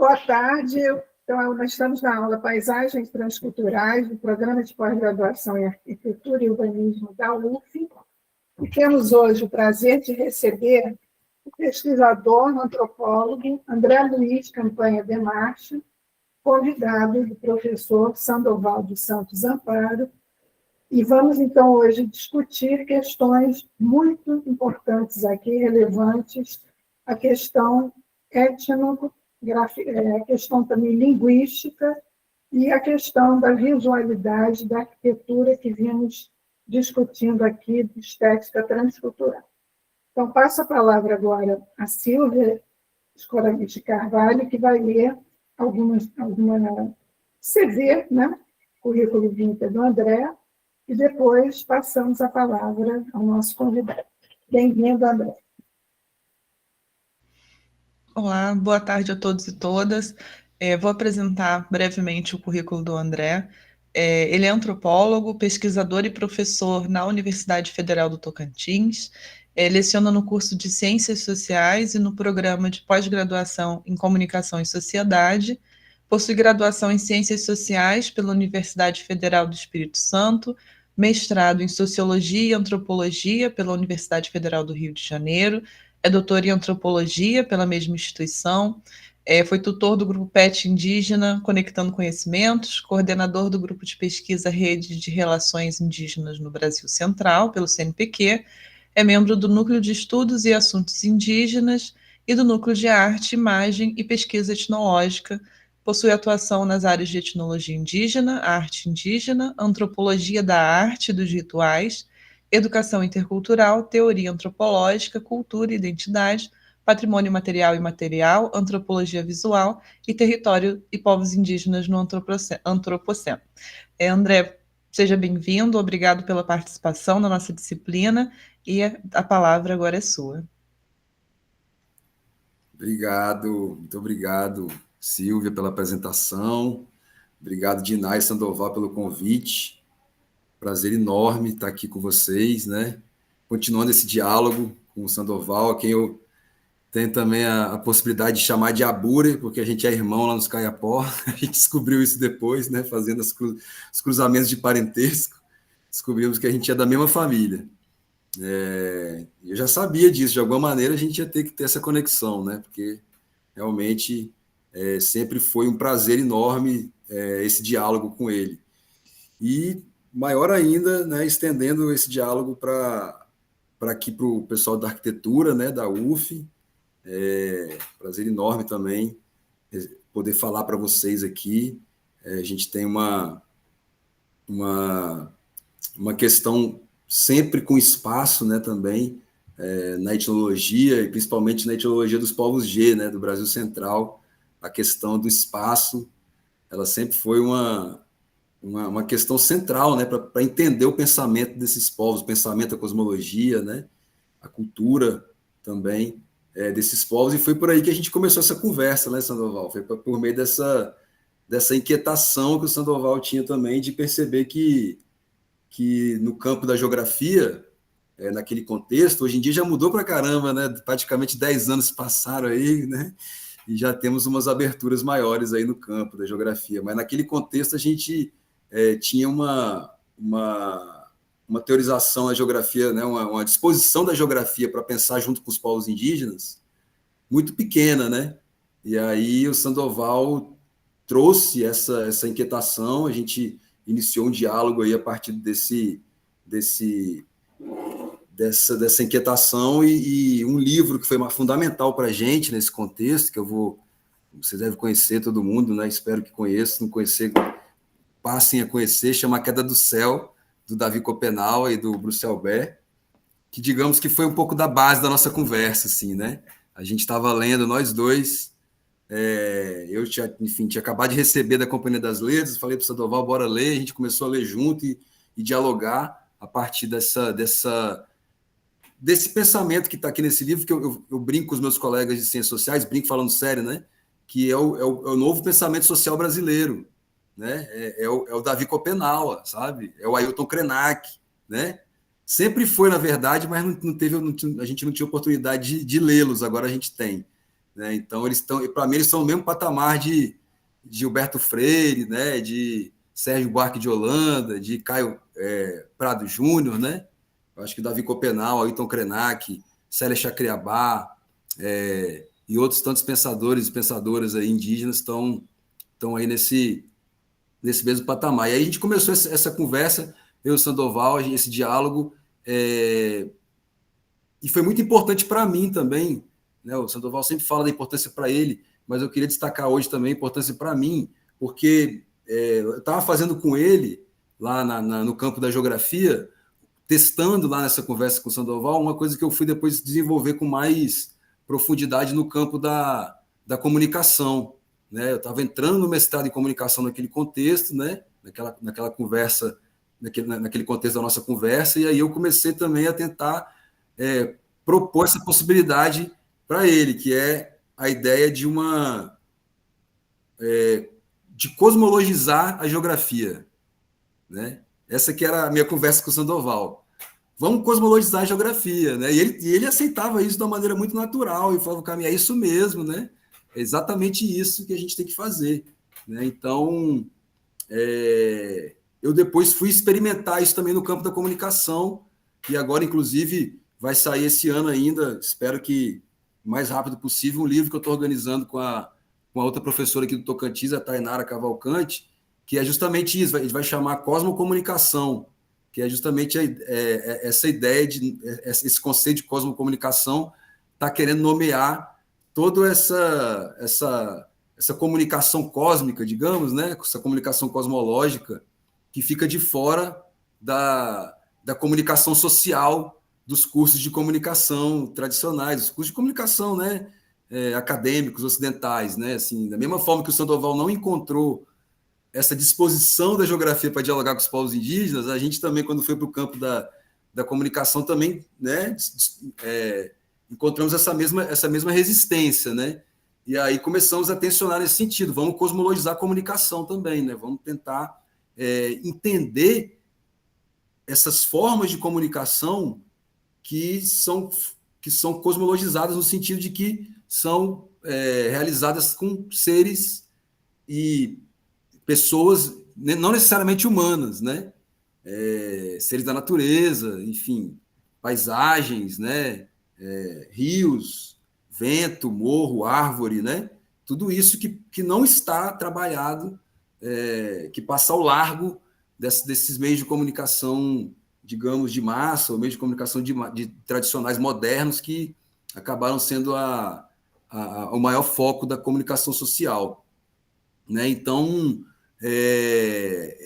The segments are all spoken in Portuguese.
Boa tarde. Então, nós estamos na aula Paisagens Transculturais do Programa de Pós-Graduação em Arquitetura e Urbanismo da UF. E temos hoje o prazer de receber o pesquisador, antropólogo André Luiz Campanha Demarche, convidado do professor Sandoval dos Santos Amparo. E vamos, então, hoje discutir questões muito importantes aqui, relevantes, a questão a questão também linguística e a questão da visualidade da arquitetura que vimos discutindo aqui, de estética transcultural. Então, passo a palavra agora a Silvia Escorabi de Carvalho, que vai ler alguma CV, né? Currículo vitae do André, e depois passamos a palavra ao nosso convidado. Bem-vindo, André. Olá, boa tarde a todos e todas. Vou apresentar brevemente o currículo do André. Ele é antropólogo, pesquisador e professor na Universidade Federal do Tocantins. Leciona no curso de Ciências Sociais e no programa de pós-graduação em Comunicação e Sociedade. Possui graduação em Ciências Sociais pela Universidade Federal do Espírito Santo, mestrado em Sociologia e Antropologia pela Universidade Federal do Rio de Janeiro, é doutor em Antropologia pela mesma instituição, foi tutor do Grupo PET Indígena, Conectando Conhecimentos, coordenador do Grupo de Pesquisa Rede de Relações Indígenas no Brasil Central, pelo CNPq, é membro do Núcleo de Estudos e Assuntos Indígenas e do Núcleo de Arte, Imagem e Pesquisa Etnológica. Possui atuação nas áreas de etnologia indígena, arte indígena, antropologia da arte e dos rituais, educação intercultural, teoria antropológica, cultura e identidade, patrimônio material e imaterial, antropologia visual e território e povos indígenas no antropoceno. André, seja bem-vindo, obrigado pela participação na nossa disciplina e a palavra agora é sua. Obrigado, muito obrigado, Silvia, pela apresentação. Obrigado, Dinay e Sandoval, pelo convite. Prazer enorme estar aqui com vocês, né? Continuando esse diálogo com o Sandoval, a quem eu tenho também a possibilidade de chamar de Abure, porque a gente é irmão lá nos Caiapó. A gente descobriu isso depois, né? Fazendo os cruzamentos de parentesco. Descobrimos que a gente é da mesma família. Eu já sabia disso, de alguma maneira a gente ia ter que ter essa conexão, né? Porque realmente sempre foi um prazer enorme esse diálogo com ele. E maior ainda, né, estendendo esse diálogo para aqui para o pessoal da arquitetura, né, da UF. Prazer enorme também poder falar para vocês aqui. A gente tem uma questão sempre com espaço, né, também, na etnologia, e principalmente na etnologia dos povos G, né, do Brasil Central. A questão do espaço, ela sempre foi uma questão central, né, para entender o pensamento desses povos, o pensamento, a cosmologia, né, a cultura também desses povos, e foi por aí que a gente começou essa conversa, né, Sandoval? Foi por meio dessa inquietação que o Sandoval tinha também de perceber que no campo da geografia, naquele contexto, hoje em dia já mudou para caramba, né? Praticamente 10 anos passaram aí, né? E já temos umas aberturas maiores aí no campo da geografia, mas naquele contexto a gente tinha uma teorização da geografia, né? Uma disposição da geografia para pensar junto com os povos indígenas muito pequena, né? E aí o Sandoval trouxe essa inquietação, a gente iniciou um diálogo aí a partir dessa inquietação e um livro que foi fundamental para a gente nesse contexto, que vocês devem conhecer todo mundo, né? Espero que conheçam, não conhecer, passem a conhecer, chama A Queda do Céu, do Davi Copenau e do Bruce Albert, que digamos que foi um pouco da base da nossa conversa, assim, né? A gente estava lendo, nós dois, eu tinha acabado de receber da Companhia das Letras, falei para o Sandoval, bora ler, a gente começou a ler junto e dialogar a partir desse pensamento que está aqui nesse livro, que eu brinco com os meus colegas de ciências sociais, brinco falando sério, né? Que é o novo pensamento social brasileiro, né? É o Davi Copenau, sabe? É o Ailton Krenak, né? Sempre foi, na verdade, mas a gente não tinha oportunidade de lê-los, agora a gente tem. né? Então, para mim, eles estão no mesmo patamar de Gilberto Freire, né? De Sérgio Buarque de Holanda, de Caio Prado Júnior, né? Eu acho que Davi Copenau, Ailton Krenak, Célia Chacriabá, e outros tantos pensadores e pensadoras aí indígenas estão aí nesse mesmo patamar. E aí a gente começou essa conversa, eu e o Sandoval, esse diálogo, e foi muito importante para mim também, né? O Sandoval sempre fala da importância para ele, mas eu queria destacar hoje também a importância para mim, porque eu estava fazendo com ele, lá no campo da geografia, testando lá nessa conversa com o Sandoval, uma coisa que eu fui depois desenvolver com mais profundidade no campo da comunicação, né? Eu estava entrando no mestrado em comunicação naquele contexto, né? naquela conversa, naquele contexto da nossa conversa, e aí eu comecei também a tentar propor essa possibilidade para ele, que é a ideia de de cosmologizar a geografia, né? Essa que era a minha conversa com o Sandoval. Vamos cosmologizar a geografia, né? E ele aceitava isso de uma maneira muito natural e falava, Camille, é isso mesmo, né? É exatamente isso que a gente tem que fazer, né? Então, eu depois fui experimentar isso também no campo da comunicação, e agora, inclusive, vai sair esse ano ainda, espero que o mais rápido possível, um livro que eu estou organizando com a outra professora aqui do Tocantins, a Tainara Cavalcante, que é justamente isso, a gente vai chamar Cosmocomunicação, que é justamente essa ideia, esse conceito de cosmocomunicação, está querendo nomear toda essa comunicação cósmica, digamos, né? Essa comunicação cosmológica, que fica de fora da comunicação social dos cursos de comunicação tradicionais, os cursos de comunicação, né? Acadêmicos, ocidentais, né? Assim, da mesma forma que o Sandoval não encontrou essa disposição da geografia para dialogar com os povos indígenas, a gente também, quando foi para o campo da comunicação, também, né, encontramos essa mesma resistência, né? E aí começamos a tensionar nesse sentido. Vamos cosmologizar a comunicação também, né? Vamos tentar entender essas formas de comunicação que são cosmologizadas no sentido de que são realizadas com seres e pessoas não necessariamente humanas, né? Seres da natureza, enfim, paisagens, né? Rios, vento, morro, árvore, né? Tudo isso que não está trabalhado, que passa ao largo desses meios de comunicação, digamos, de massa, ou meios de comunicação de tradicionais modernos que acabaram sendo o maior foco da comunicação social, né? Então,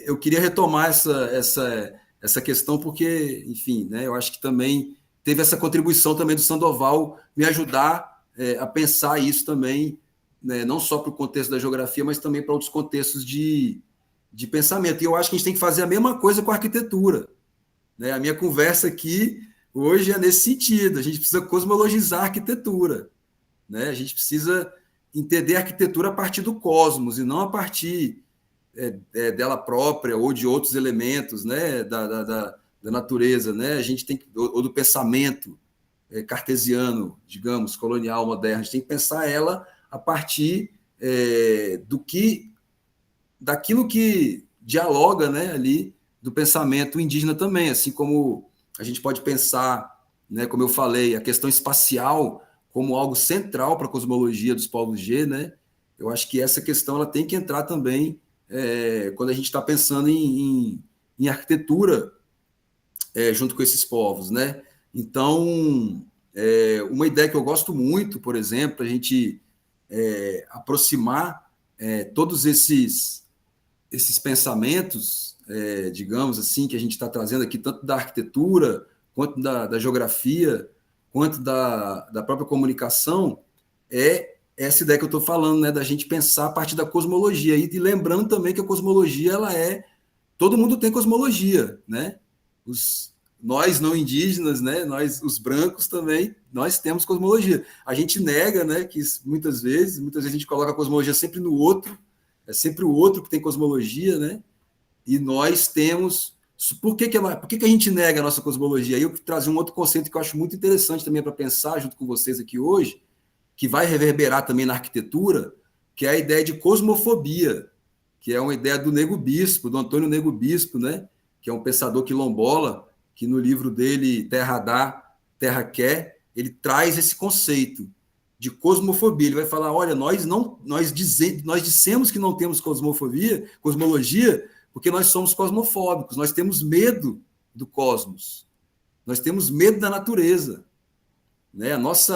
eu queria retomar essa questão porque, enfim, né, eu acho que também teve essa contribuição também do Sandoval me ajudar a pensar isso também, né, não só para o contexto da geografia, mas também para outros contextos de pensamento. E eu acho que a gente tem que fazer a mesma coisa com a arquitetura, né? A minha conversa aqui hoje é nesse sentido. A gente precisa cosmologizar a arquitetura, né? A gente precisa entender a arquitetura a partir do cosmos e não a partir dela própria ou de outros elementos, né, da natureza, né? A gente tem ou do pensamento cartesiano, digamos, colonial, moderno. A gente tem que pensar ela a partir daquilo que dialoga, né, ali do pensamento indígena também, assim como a gente pode pensar, né, como eu falei, a questão espacial como algo central para a cosmologia dos povos G, né? Eu acho que essa questão ela tem que entrar também quando a gente está pensando em arquitetura junto com esses povos, né? Então, uma ideia que eu gosto muito, por exemplo, a gente aproximar todos esses pensamentos, digamos assim, que a gente está trazendo aqui, tanto da arquitetura, quanto da geografia, quanto da própria comunicação, essa ideia que eu estou falando, né, da gente pensar a partir da cosmologia. E lembrando também que a cosmologia, todo mundo tem cosmologia, né? Nós não indígenas, né? Nós, os brancos também, nós temos cosmologia. A gente nega, né, que muitas vezes a gente coloca a cosmologia sempre no outro, é sempre o outro que tem cosmologia, né? E nós temos... Por que a gente nega a nossa cosmologia? Aí eu trazer um outro conceito que eu acho muito interessante também para pensar junto com vocês aqui hoje, que vai reverberar também na arquitetura, que é a ideia de cosmofobia, que é uma ideia do Nego Bispo, do Antônio Nego Bispo, né? Que é um pensador quilombola, que no livro dele, Terra Dá, Terra Quer, ele traz esse conceito de cosmofobia. Ele vai falar, olha, nós dissemos que não temos cosmologia, porque nós somos cosmofóbicos, nós temos medo do cosmos, nós temos medo da natureza. Né? Nós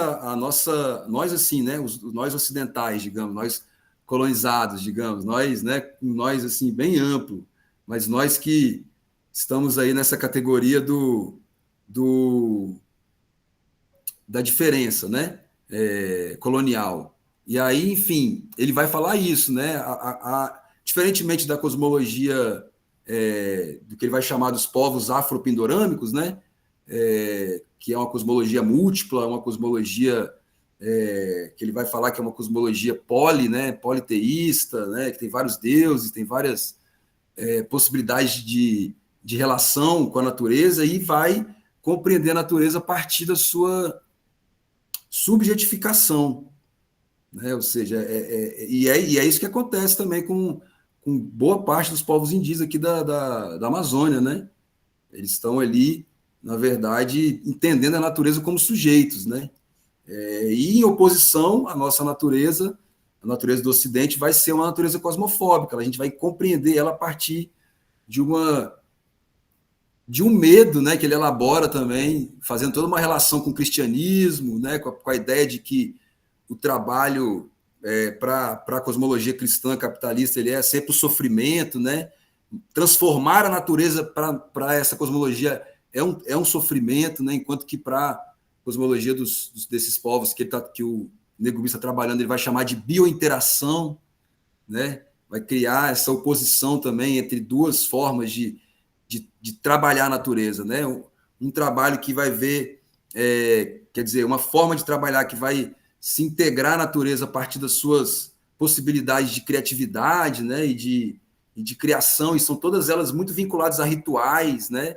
assim, né? Nós ocidentais, digamos, nós colonizados, digamos, nós assim, bem amplo, mas nós que estamos aí nessa categoria da diferença, né? Colonial. E aí, enfim, ele vai falar isso, né? Diferentemente da cosmologia do que ele vai chamar dos povos afropindorâmicos, né? Que é uma cosmologia múltipla, uma cosmologia que ele vai falar que é uma cosmologia politeísta, né? Que tem vários deuses, tem várias possibilidades de relação com a natureza e vai compreender a natureza a partir da sua subjetificação, né? Ou seja, e é isso que acontece também com boa parte dos povos indígenas aqui da Amazônia, né? Eles estão ali, na verdade, entendendo a natureza como sujeitos, né? E em oposição, a nossa natureza, a natureza do Ocidente, vai ser uma natureza cosmofóbica, a gente vai compreender ela a partir de um medo, né, que ele elabora também, fazendo toda uma relação com o cristianismo, né, com a ideia de que o trabalho para a cosmologia cristã capitalista ele é sempre o sofrimento, né? Transformar a natureza para essa cosmologia é um sofrimento, né? Enquanto que para a cosmologia desses povos que o Nego Bispo está trabalhando, ele vai chamar de biointeração, né? Vai criar essa oposição também entre duas formas de trabalhar a natureza, né? Um trabalho que vai ver, quer dizer, uma forma de trabalhar que vai se integrar à natureza a partir das suas possibilidades de criatividade, né? E de criação, e são todas elas muito vinculadas a rituais, né?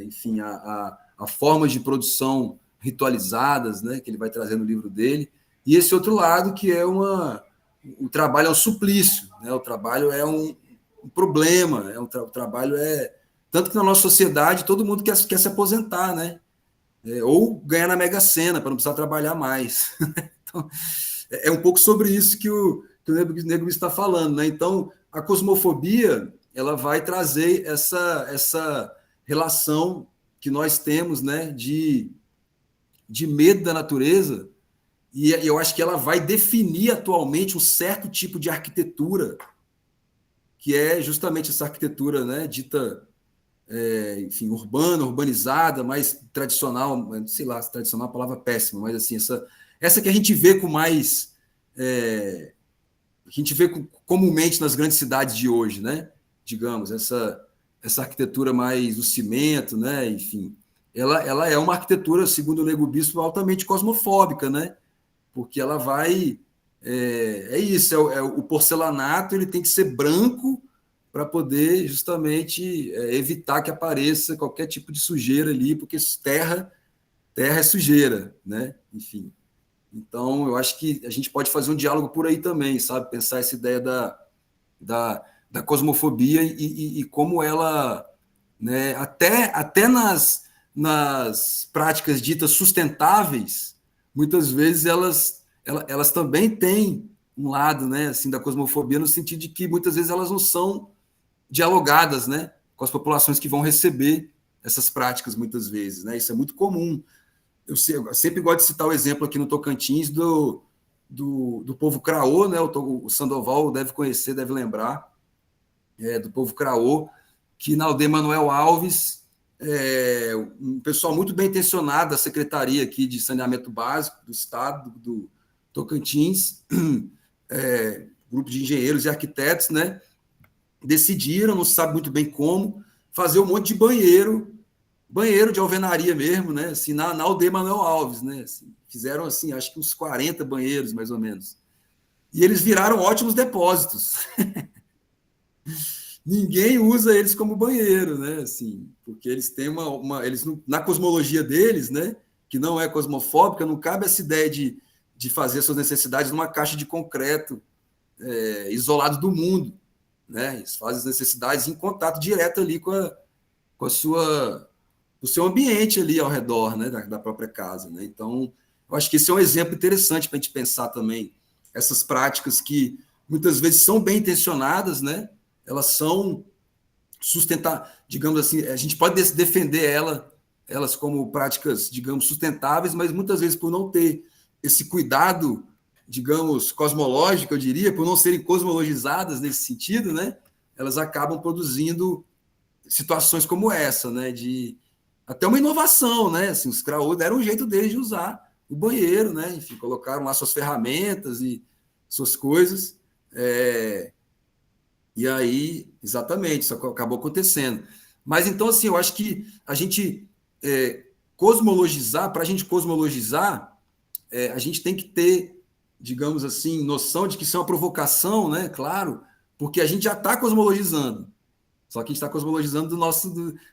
Enfim, a formas de produção ritualizadas, né? Que ele vai trazer no livro dele. E esse outro lado que o trabalho é um suplício, né? O trabalho é um problema, né? O trabalho tanto que na nossa sociedade todo mundo quer se aposentar, né? Ou ganhar na Mega Sena para não precisar trabalhar mais. Então, é um pouco sobre isso que o Nego está falando, né? Então, a cosmofobia ela vai trazer essa relação que nós temos, né? De medo da natureza, e eu acho que ela vai definir atualmente um certo tipo de arquitetura, que é justamente essa arquitetura, né, dita, enfim, urbana, urbanizada, mais tradicional, sei lá, tradicional é uma palavra péssima, mas assim, essa que a gente vê com mais... a gente vê comumente nas grandes cidades de hoje, né? Digamos, essa arquitetura mais do cimento, né? Enfim, ela é uma arquitetura, segundo o Nego Bispo, altamente cosmofóbica, né? Porque ela vai... isso, o porcelanato ele tem que ser branco para poder justamente evitar que apareça qualquer tipo de sujeira ali, porque terra é sujeira, né? Enfim. Então, eu acho que a gente pode fazer um diálogo por aí também, sabe? Pensar essa ideia da cosmofobia e como ela, né, até nas práticas ditas sustentáveis, muitas vezes elas também têm um lado, né, assim, da cosmofobia, no sentido de que muitas vezes elas não são dialogadas, né, com as populações que vão receber essas práticas muitas vezes, né? Isso é muito comum. Eu sempre gosto de citar o exemplo aqui no Tocantins do povo Craô, né? O Sandoval deve conhecer, deve lembrar, do povo Craô, que na aldeia Manuel Alves, um pessoal muito bem intencionado da Secretaria aqui de Saneamento Básico do Estado, do Tocantins, grupo de engenheiros e arquitetos, né? Decidiram, não se sabe muito bem como, fazer um monte de banheiro de alvenaria mesmo, né? Assim, na aldeia Manuel Alves, né? Assim, fizeram assim, acho que uns 40 banheiros, mais ou menos. E eles viraram ótimos depósitos. Ninguém usa eles como banheiro, né? Assim, porque eles têm eles na cosmologia deles, né? Que não é cosmofóbica, não cabe essa ideia de de fazer suas necessidades numa caixa de concreto, isolado do mundo, né? Eles fazem as necessidades em contato direto ali com o seu ambiente ali ao redor, né? Da própria casa, né? Então, eu acho que esse é um exemplo interessante para a gente pensar também essas práticas que muitas vezes são bem intencionadas, né? Elas são digamos assim, a gente pode defender elas como práticas, digamos, sustentáveis, mas muitas vezes por não ter esse cuidado, digamos, cosmológico, eu diria, por não serem cosmologizadas nesse sentido, né? Elas acabam produzindo situações como essa, né? De até uma inovação, né? Assim, os craô deram um jeito deles de usar o banheiro, né? Enfim, colocaram lá suas ferramentas e suas coisas. E aí, exatamente, isso acabou acontecendo. Mas então, assim, eu acho que a gente cosmologizar, para a gente cosmologizar, a gente tem que ter, digamos assim, noção de que isso é uma provocação, né? Claro, porque a gente já está cosmologizando. Só que a gente está cosmologizando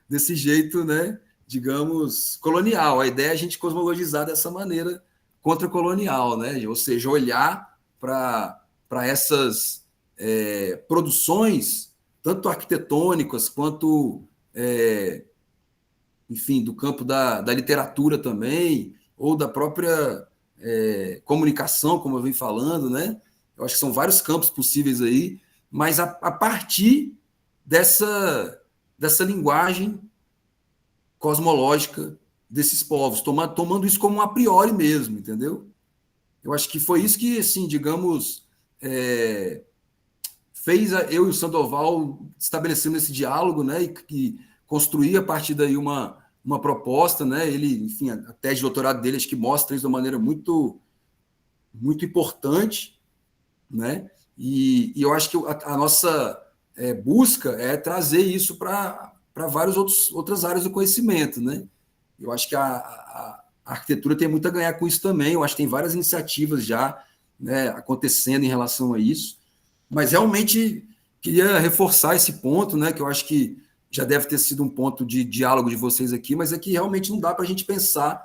desse jeito, né? Digamos, colonial. A ideia é a gente cosmologizar dessa maneira contracolonial, né? Ou seja, olhar para essas produções, tanto arquitetônicas quanto, enfim, do campo da literatura também, ou da própria comunicação, como eu venho falando, né? Eu acho que são vários campos possíveis aí, mas a partir dessa linguagem cosmológica desses povos, tomando isso como um a priori mesmo, entendeu? Eu acho que foi isso que, assim, digamos, fez eu e o Sandoval estabelecendo esse diálogo, né, e construir a partir daí uma proposta, né? Ele, enfim, a tese de doutorado dele acho que mostra isso de uma maneira muito, muito importante, né? E eu acho que a nossa busca é trazer isso para várias outras áreas do conhecimento, né? Eu acho que a arquitetura tem muito a ganhar com isso também. Eu acho que tem várias iniciativas já, né, acontecendo em relação a isso. Mas realmente queria reforçar esse ponto, né, que eu acho que já deve ter sido um ponto de diálogo de vocês aqui, mas é que realmente não dá para a gente pensar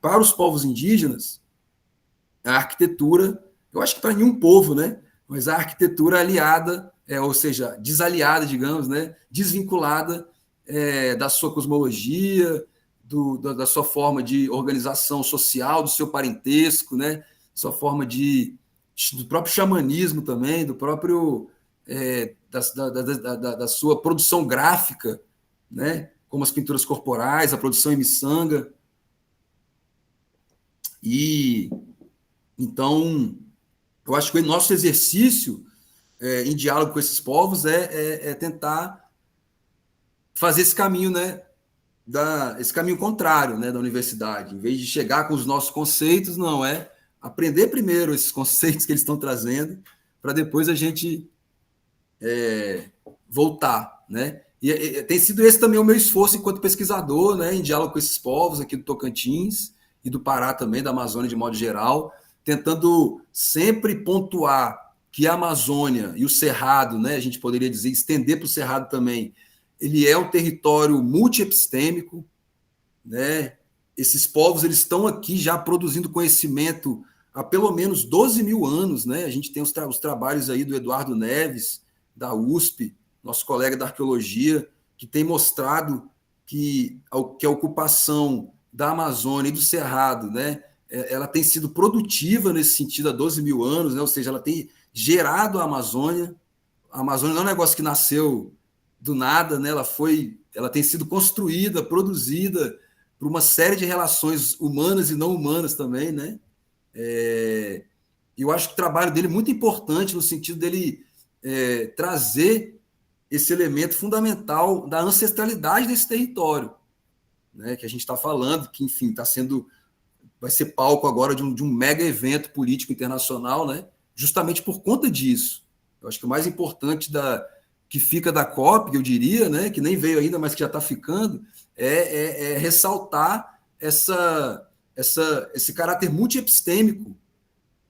para os povos indígenas a arquitetura, eu acho que para nenhum povo, né, mas a arquitetura aliada, ou seja, desaliada, digamos, né, desvinculada da sua cosmologia, da sua forma de organização social, do seu parentesco, né, sua forma do próprio xamanismo também, do próprio da sua produção gráfica, né, como as pinturas corporais, a produção em miçanga. E então eu acho que o nosso exercício em diálogo com esses povos é tentar fazer esse caminho, né, esse caminho contrário, né, da universidade. Em vez de chegar com os nossos conceitos, não, é aprender primeiro esses conceitos que eles estão trazendo, para depois a gente voltar, né? E tem sido esse também o meu esforço enquanto pesquisador, né, em diálogo com esses povos aqui do Tocantins e do Pará também, da Amazônia de modo geral, tentando sempre pontuar que a Amazônia e o Cerrado, né, a gente poderia dizer, estender para o Cerrado também, ele é um território multiepistêmico, né? Esses povos eles estão aqui já produzindo conhecimento há pelo menos 12 mil anos, né? A gente tem os trabalhos aí do Eduardo Neves, da USP, nosso colega da arqueologia, que tem mostrado que a ocupação da Amazônia e do Cerrado, né, ela tem sido produtiva nesse sentido há 12 mil anos, né? Ou seja, ela tem gerado a Amazônia. A Amazônia não é um negócio que nasceu do nada, né? Ela tem sido construída, produzida por uma série de relações humanas e não humanas também, né? Eu acho que o trabalho dele é muito importante no sentido dele trazer esse elemento fundamental da ancestralidade desse território, né? Que a gente está falando, que, enfim, vai ser palco agora de um mega evento político internacional, né? Justamente por conta disso. Eu acho que o mais importante que fica da COP, eu diria, né, que nem veio ainda, mas que já está ficando, é ressaltar esse caráter multiepistêmico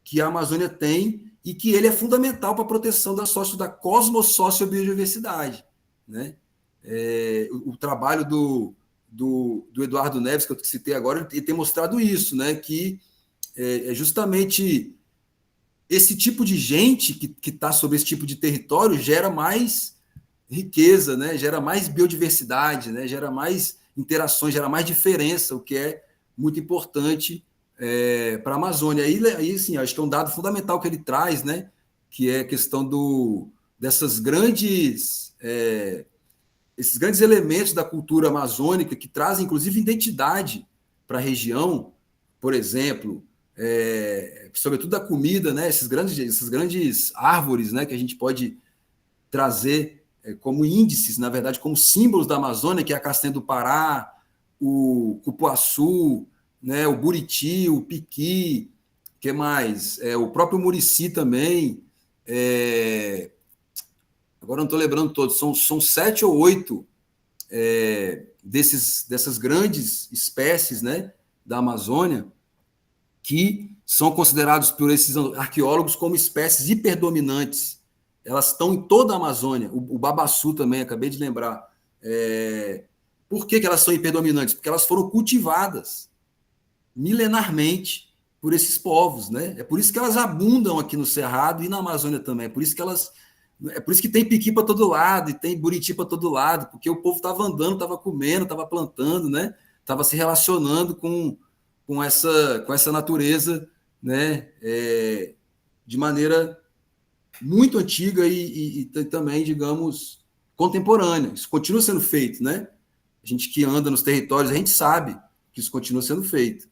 que a Amazônia tem e que ele é fundamental para a proteção da cosmossociobiodiversidade, né? O trabalho do Eduardo Neves, que eu citei agora, ele tem mostrado isso, né, que é justamente esse tipo de gente que está sobre esse tipo de território gera mais riqueza, né? Gera mais biodiversidade, né? Gera mais interações, gera mais diferença, o que é muito importante para a Amazônia. Aí, assim, acho que é um dado fundamental que ele traz, né? Que é a questão dessas esses grandes elementos da cultura amazônica que trazem, inclusive, identidade para a região, por exemplo, sobretudo da comida, né? Essas grandes árvores, né? Que a gente pode trazer como índices, na verdade, como símbolos da Amazônia, que é a castanha do Pará, o cupuaçu, né? O buriti, o piqui, que mais? O próprio murici também. Agora não estou lembrando todos, são 7 ou 8 dessas grandes espécies, né, da Amazônia, que são considerados por esses arqueólogos como espécies hiperdominantes. Elas estão em toda a Amazônia. O babaçu também, acabei de lembrar. Por que elas são hiperdominantes? Porque elas foram cultivadas milenarmente por esses povos, né? É por isso que elas abundam aqui no Cerrado e na Amazônia também. É por isso que tem piqui para todo lado e tem buriti para todo lado, porque o povo estava andando, estava comendo, estava plantando, né? Estava se relacionando com essa natureza, né? De maneira muito antiga e também, digamos, contemporânea. Isso continua sendo feito, né? A gente que anda nos territórios, a gente sabe que isso continua sendo feito.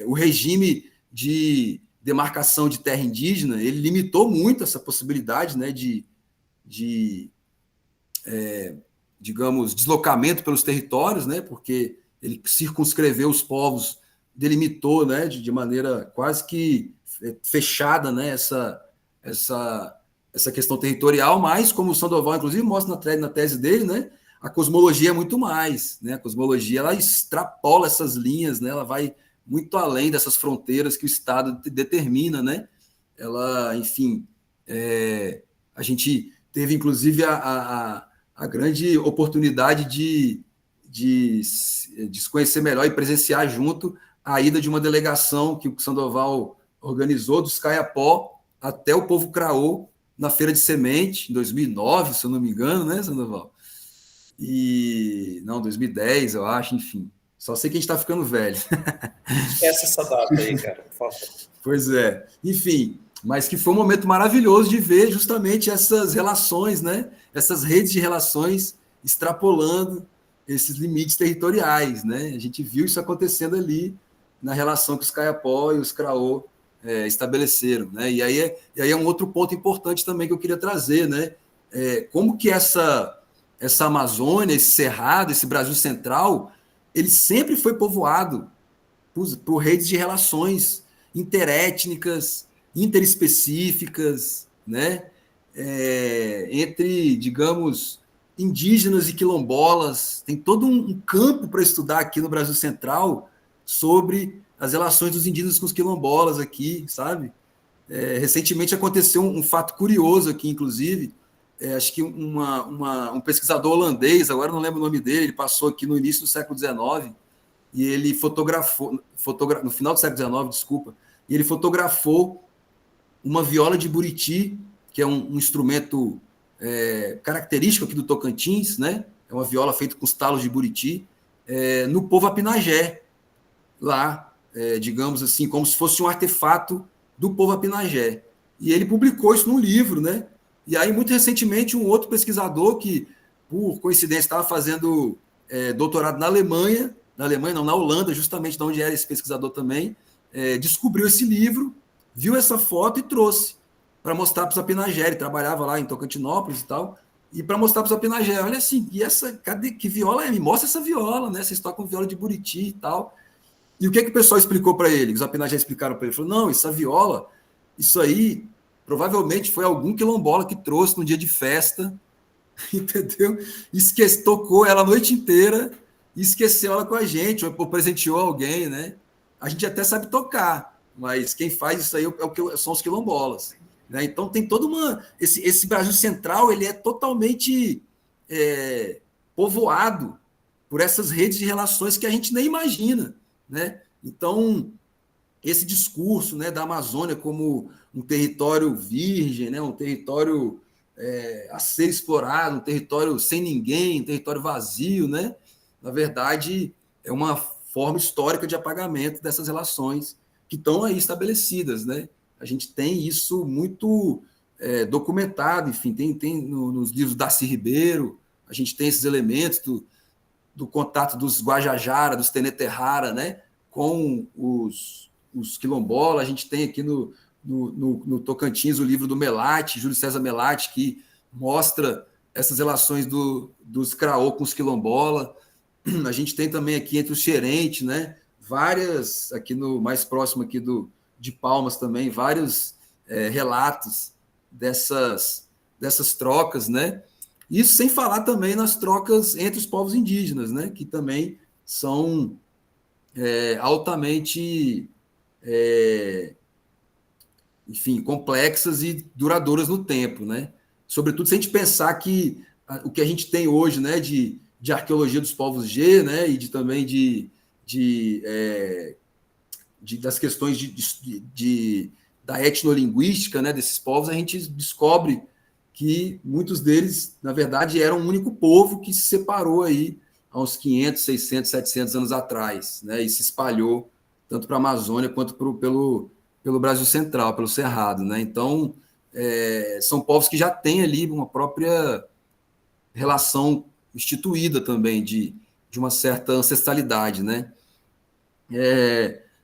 O regime de demarcação de terra indígena, ele limitou muito essa possibilidade, né, digamos, deslocamento pelos territórios, né, porque ele circunscreveu os povos, delimitou, né, de maneira quase que fechada, né, essa questão territorial, mas, como o Sandoval, inclusive, mostra na tese dele, né, a cosmologia é muito mais, né, a cosmologia, ela extrapola essas linhas, né, ela vai muito além dessas fronteiras que o Estado determina, né? Ela, enfim, a gente teve, inclusive, a grande oportunidade de se conhecer melhor e presenciar junto a ida de uma delegação que o Sandoval organizou dos Caiapó até o povo Craô na Feira de Semente, em 2009, se eu não me engano, né, Sandoval? Não, 2010, eu acho, enfim. Só sei que a gente está ficando velho. Esquece essa data aí, cara, por favor. Pois é. Enfim, mas que foi um momento maravilhoso de ver justamente essas relações, né? Essas redes de relações extrapolando esses limites territoriais, né? A gente viu isso acontecendo ali na relação que os Caiapó e os Craô estabeleceram, né? E aí é um outro ponto importante também que eu queria trazer, né? Como que essa Amazônia, esse Cerrado, esse Brasil Central, ele sempre foi povoado por redes de relações interétnicas, interespecíficas, né? Entre, digamos, indígenas e quilombolas. Tem todo um campo para estudar aqui no Brasil Central sobre as relações dos indígenas com os quilombolas aqui, sabe? Recentemente aconteceu um fato curioso aqui, inclusive. Acho que um pesquisador holandês, agora não lembro o nome dele, ele passou aqui no início do século XIX e ele fotografou no final do século XIX, desculpa, e ele fotografou uma viola de buriti, que é um instrumento característico aqui do Tocantins, né? É uma viola feita com os talos de buriti, no povo Apinagé, lá, digamos assim, como se fosse um artefato do povo Apinagé. E ele publicou isso num livro, né? E aí, muito recentemente, um outro pesquisador que, por coincidência, estava fazendo doutorado na Alemanha, não, na Holanda, justamente de onde era esse pesquisador também, descobriu esse livro, viu essa foto e trouxe para mostrar para os Apinagé. Ele trabalhava lá em Tocantinópolis e tal, e para mostrar para os Apinagé, olha assim, e que viola é? Me mostra essa viola, né? Vocês tocam viola de buriti e tal. E o que o pessoal explicou para ele? Os Apinagé explicaram para ele, falou, não, essa viola, isso aí provavelmente foi algum quilombola que trouxe no dia de festa, entendeu? Tocou ela a noite inteira e esqueceu ela com a gente, ou presenteou alguém, né? A gente até sabe tocar, mas quem faz isso aí são os quilombolas, né? Então tem toda esse Brasil Central, ele é totalmente povoado por essas redes de relações que a gente nem imagina, né? Então, esse discurso, né, da Amazônia como um território virgem, né, um território a ser explorado, um território sem ninguém, um território vazio, né, na verdade, é uma forma histórica de apagamento dessas relações que estão aí estabelecidas, né? A gente tem isso muito documentado, enfim, tem nos livros da Darcy Ribeiro, a gente tem esses elementos do contato dos Guajajara, dos Teneterrara, né, com os quilombolas. A gente tem aqui no Tocantins o livro do Melati, Júlio César Melati, que mostra essas relações dos Craô com os quilombolas. A gente tem também aqui entre os Xerentes, né, várias, aqui mais próximo aqui de Palmas também, vários relatos dessas trocas, né? Isso sem falar também nas trocas entre os povos indígenas, né, que também são altamente, enfim, complexas e duradouras no tempo, né? Sobretudo se a gente pensar que o que a gente tem hoje, né, de arqueologia dos povos G, né, e também das questões da etnolinguística, né, desses povos, a gente descobre que muitos deles, na verdade, eram um único povo que se separou aí há uns 500, 600, 700 anos atrás, né, e se espalhou tanto para a Amazônia quanto pelo Brasil Central, pelo Cerrado, né? Então, são povos que já têm ali uma própria relação instituída também de uma certa ancestralidade, né?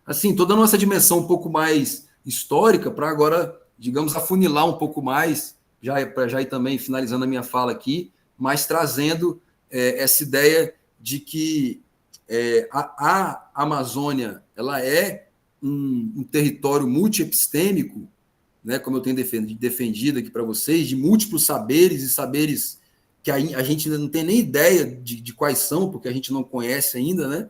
Assim, toda a nossa dimensão um pouco mais histórica, para agora, digamos, afunilar um pouco mais, para já ir também finalizando a minha fala aqui, mas trazendo essa ideia de que a Amazônia ela é um território multiepistêmico, né, como eu tenho defendido aqui para vocês, de múltiplos saberes e saberes que a gente ainda não tem nem ideia de quais são, porque a gente não conhece ainda, né?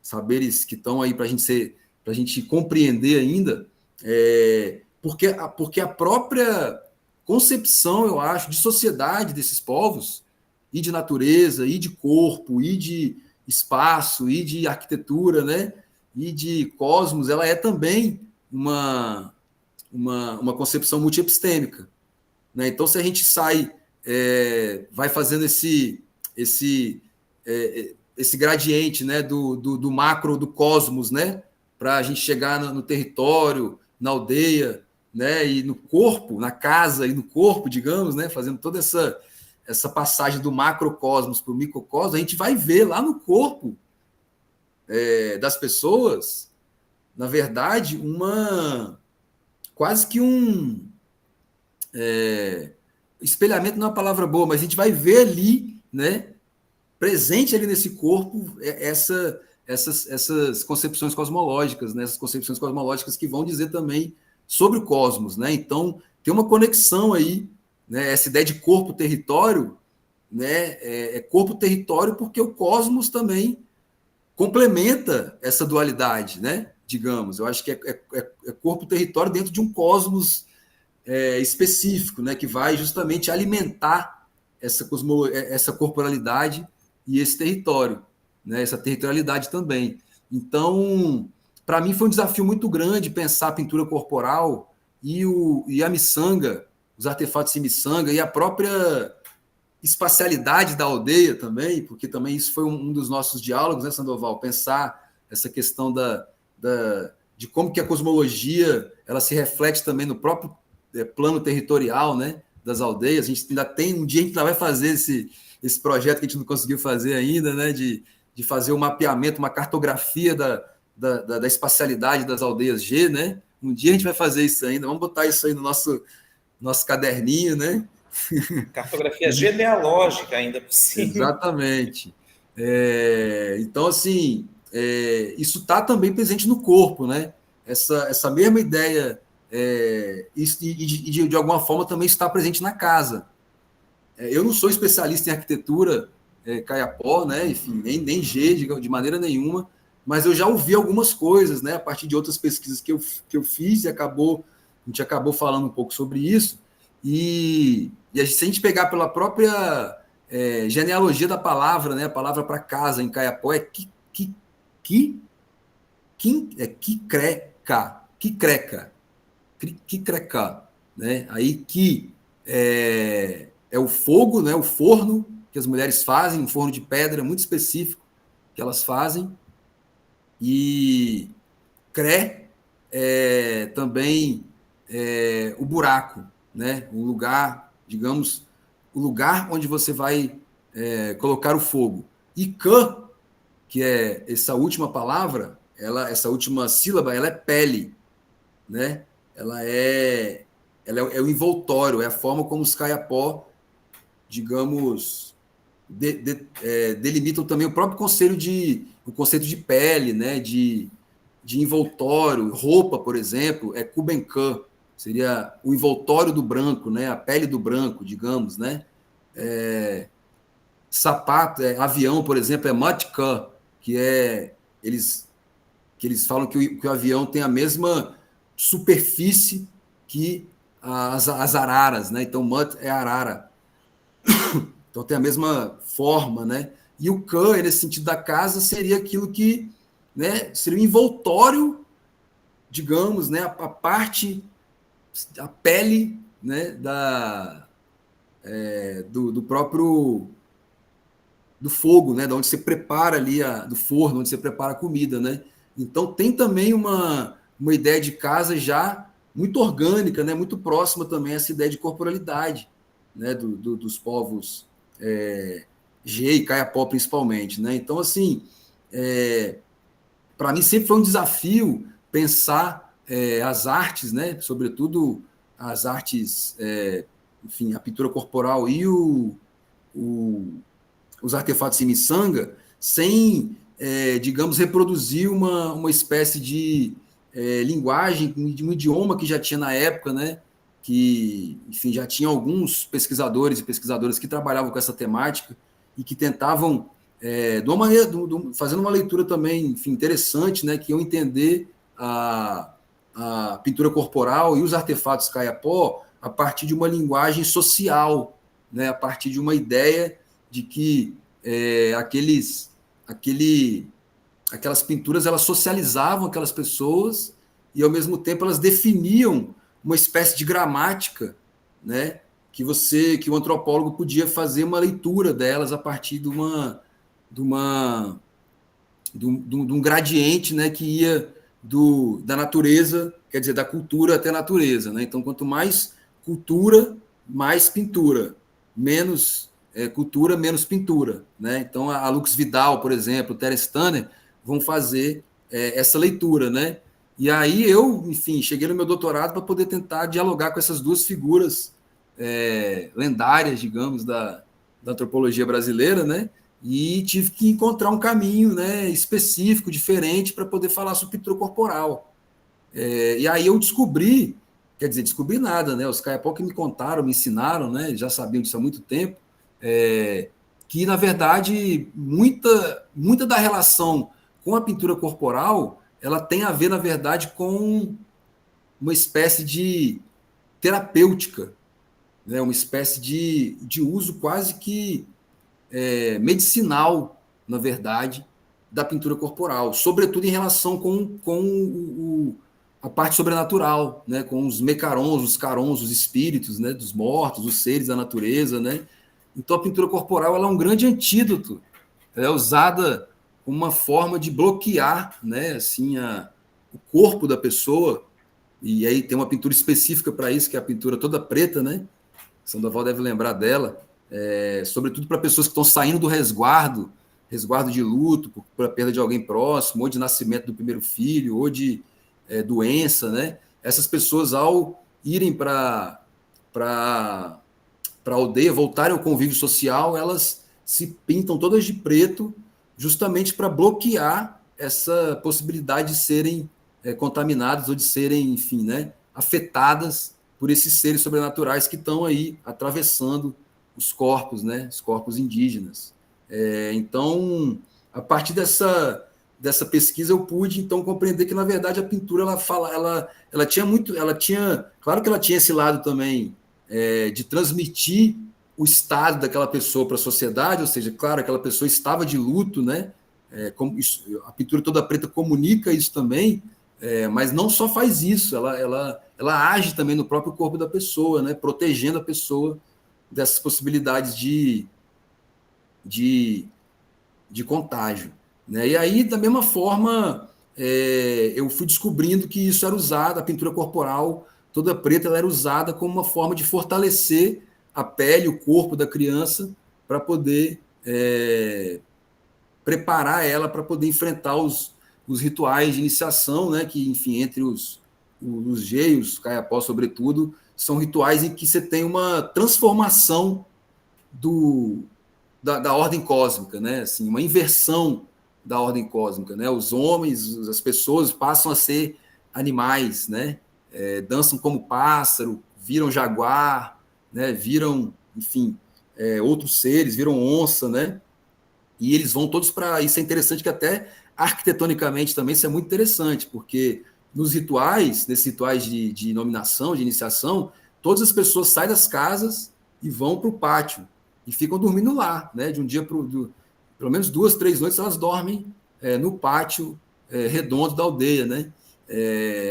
Saberes que estão aí para a gente compreender ainda, porque a própria concepção, eu acho, de sociedade desses povos, e de natureza, e de corpo, e de espaço, e de arquitetura, né, e de cosmos, ela é também uma concepção multiepistêmica, né? Então, se a gente vai fazendo esse gradiente, né, do macro, do cosmos, né, para a gente chegar no território, na aldeia, né, e no corpo, na casa e no corpo, digamos, né, fazendo toda essa passagem do macrocosmos para o microcosmos, a gente vai ver lá no corpo das pessoas, na verdade, quase que espelhamento não é uma palavra boa, mas a gente vai ver ali, né, presente ali nesse corpo, essas concepções cosmológicas, né, essas concepções cosmológicas que vão dizer também sobre o cosmos, né? Então, tem uma conexão aí, né, essa ideia de corpo-território, né, corpo-território porque o cosmos também complementa essa dualidade, né? Digamos, eu acho que é corpo-território dentro de um cosmos específico, né, que vai justamente alimentar essa corporalidade e esse território, né, essa territorialidade também. Então, para mim foi um desafio muito grande pensar a pintura corporal e a miçanga, os artefatos de miçanga e a própria espacialidade da aldeia também, porque também isso foi um dos nossos diálogos, né, Sandoval? Pensar essa questão de como que a cosmologia ela se reflete também no próprio plano territorial, né, das aldeias. A gente ainda tem um dia a gente ainda vai fazer esse projeto que a gente não conseguiu fazer ainda, né, de fazer um mapeamento, uma cartografia da espacialidade das aldeias G, né? Um dia a gente vai fazer isso ainda, vamos botar isso aí no nosso caderninho, né? Cartografia genealógica ainda por cima. Exatamente. Então, assim, isso está também presente no corpo, né? Essa mesma ideia, de alguma forma também está presente na casa. Eu não sou especialista em arquitetura Caiapó, né? Enfim, nem G de maneira nenhuma, mas eu já ouvi algumas coisas, né? A partir de outras pesquisas que eu fiz e a gente acabou falando um pouco sobre isso. E se a gente pegar pela própria genealogia da palavra, né? A palavra para casa em Caiapó é Quicré, Kikreca, né? Aí que é o fogo, né? O forno que as mulheres fazem, um forno de pedra muito específico que elas fazem. E Cré também o buraco, né? O lugar, digamos, o lugar onde você vai colocar o fogo. E Cã, que é essa última palavra, essa última sílaba, ela é pele, né? Ela é o envoltório, é a forma como os Kayapó, digamos, delimitam também o próprio o conceito de pele, né? De envoltório, roupa, por exemplo, é Kubenkan, seria o envoltório do branco, né? A pele do branco, digamos, né? Sapato, avião, por exemplo, é Matka, que eles falam que o avião tem a mesma superfície que as araras, né? Então, Mat é arara. Então, tem a mesma forma, né? E o Khan, nesse sentido da casa, seria aquilo que, né, seria um envoltório, digamos, né? A parte, a pele, né? Do próprio do fogo, né? Da onde você prepara ali, do forno, onde você prepara a comida, né? Então, tem também uma ideia de casa já muito orgânica, né? Muito próxima também a essa ideia de corporalidade, né? Dos povos Gê e Kayapó, principalmente, né? Então, assim, para mim sempre foi um desafio pensar as artes, né? Sobretudo as artes, enfim, a pintura corporal e os artefatos em miçanga, sem, digamos, reproduzir uma espécie de linguagem, de um idioma que já tinha na época, né? Que, enfim, já tinha alguns pesquisadores e pesquisadoras que trabalhavam com essa temática e que tentavam, de uma maneira, fazendo uma leitura também, enfim, interessante, né? Que iam entender a pintura corporal e os artefatos Kayapó a partir de uma linguagem social, né? A partir de uma ideia de que aquelas pinturas elas socializavam aquelas pessoas e, ao mesmo tempo, elas definiam uma espécie de gramática, né, que o antropólogo podia fazer uma leitura delas a partir de um gradiente, né, que ia da natureza, quer dizer, da cultura até a natureza, né? Então, quanto mais cultura, mais pintura, menos cultura, menos pintura, né? Então, a Lux Vidal, por exemplo, o Teres Tanner vão fazer essa leitura, né? E aí eu, enfim, cheguei no meu doutorado para poder tentar dialogar com essas duas figuras lendárias, digamos, da antropologia brasileira, né? E tive que encontrar um caminho, né, específico, diferente, para poder falar sobre pintura corporal. E aí eu descobri nada, né? Os Kayapó que me contaram, me ensinaram, né? Já sabiam disso há muito tempo, que, na verdade, muita da relação com a pintura corporal, ela tem a ver, na verdade, com uma espécie de terapêutica, né? Uma espécie de uso quase que medicinal, na verdade, da pintura corporal, sobretudo em relação com a parte sobrenatural, né? Com os mecarons, os carons, os espíritos, né? Dos mortos, os seres da natureza, né? Então, a pintura corporal ela é um grande antídoto. Ela é usada como uma forma de bloquear, né, assim, o corpo da pessoa. E aí tem uma pintura específica para isso, que é a pintura toda preta, né? Sandoval deve lembrar dela, sobretudo para pessoas que estão saindo do resguardo de luto por a perda de alguém próximo, ou de nascimento do primeiro filho, ou de doença, né? Essas pessoas, ao irem para a aldeia, voltarem ao convívio social, elas se pintam todas de preto, justamente para bloquear essa possibilidade de serem contaminadas ou de serem, enfim, né, afetadas por esses seres sobrenaturais que estão aí atravessando os corpos, né, os corpos indígenas. Então, a partir dessa pesquisa, eu pude então compreender que, na verdade, a pintura ela tinha, claro que ela tinha esse lado também de transmitir o estado daquela pessoa para a sociedade, ou seja, claro, aquela pessoa estava de luto, né? A pintura toda preta comunica isso também, mas não só faz isso, ela age também no próprio corpo da pessoa, né? Protegendo a pessoa dessas possibilidades de contágio, né? E aí, da mesma forma, eu fui descobrindo que isso era usado, a pintura corporal toda preta, ela era usada como uma forma de fortalecer a pele, o corpo da criança, para poder preparar ela para poder enfrentar os rituais de iniciação, né? Que, enfim, entre os G e os Kayapó, sobretudo, são rituais em que você tem uma transformação da ordem cósmica, né? Assim, uma inversão da ordem cósmica, né? Os homens, as pessoas passam a ser animais, né? Dançam como pássaro, viram jaguar, né? Viram, enfim, outros seres, viram onça, né? E eles vão todos para... Isso é interessante que até arquitetonicamente também isso é muito interessante, porque nesses rituais de nominação, de iniciação, todas as pessoas saem das casas e vão para o pátio e ficam dormindo lá, né? De um dia pelo menos 2, 3 noites elas dormem no pátio redondo da aldeia, né?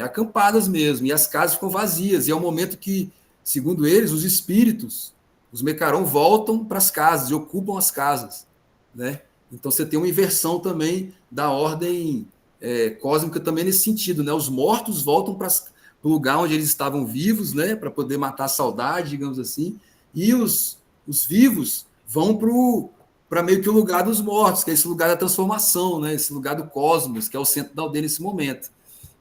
Acampadas mesmo, e as casas ficam vazias, e é o momento que, segundo eles, os espíritos, os Mecaron, voltam para as casas e ocupam as casas, né? Então você tem uma inversão também da ordem cósmica também nesse sentido, né? Os mortos voltam para o lugar onde eles estavam vivos, né? Para poder matar a saudade, digamos assim, e os vivos vão para meio que o lugar dos mortos, que é esse lugar da transformação, né? Esse lugar do cosmos, que é o centro da aldeia nesse momento,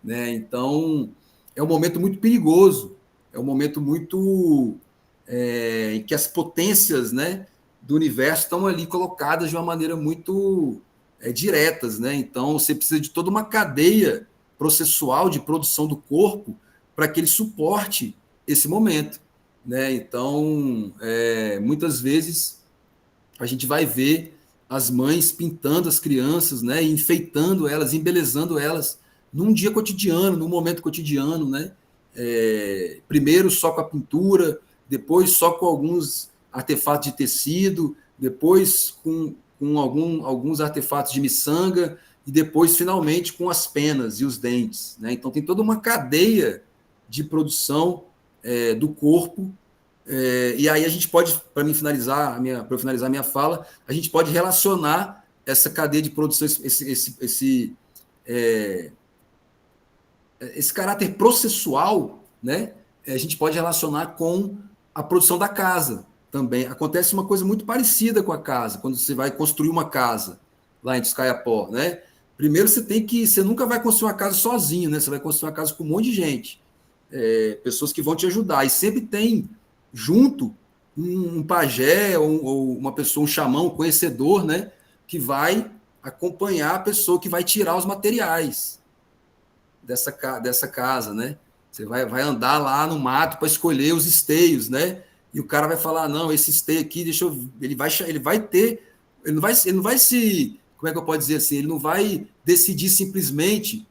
né? Então é um momento muito perigoso, é um momento muito em que as potências, né, do universo estão ali colocadas de uma maneira muito diretas, né? Então você precisa de toda uma cadeia processual de produção do corpo para que ele suporte esse momento, né? Então muitas vezes a gente vai ver as mães pintando as crianças, né, enfeitando elas, embelezando elas num dia cotidiano, num momento cotidiano, né? Primeiro só com a pintura, depois só com alguns artefatos de tecido, depois com alguns artefatos de miçanga, e depois, finalmente, com as penas e os dentes, né? Então, tem toda uma cadeia de produção do corpo, e aí a gente pode, para eu finalizar a minha fala, a gente pode relacionar essa cadeia de produção, esse caráter processual, né? A gente pode relacionar com a produção da casa também. Acontece uma coisa muito parecida com a casa, quando você vai construir uma casa lá em Kayapó, né? Primeiro você nunca vai construir uma casa sozinho, né? Você vai construir uma casa com um monte de gente, pessoas que vão te ajudar, e sempre tem junto um pajé ou uma pessoa, um xamã, um conhecedor, né? Que vai acompanhar a pessoa que vai tirar os materiais dessa casa, né? Você vai andar lá no mato para escolher os esteios, né? E o cara vai falar, não, esse esteio aqui, ele não vai se, como é que eu posso dizer assim, ele não vai decidir simplesmente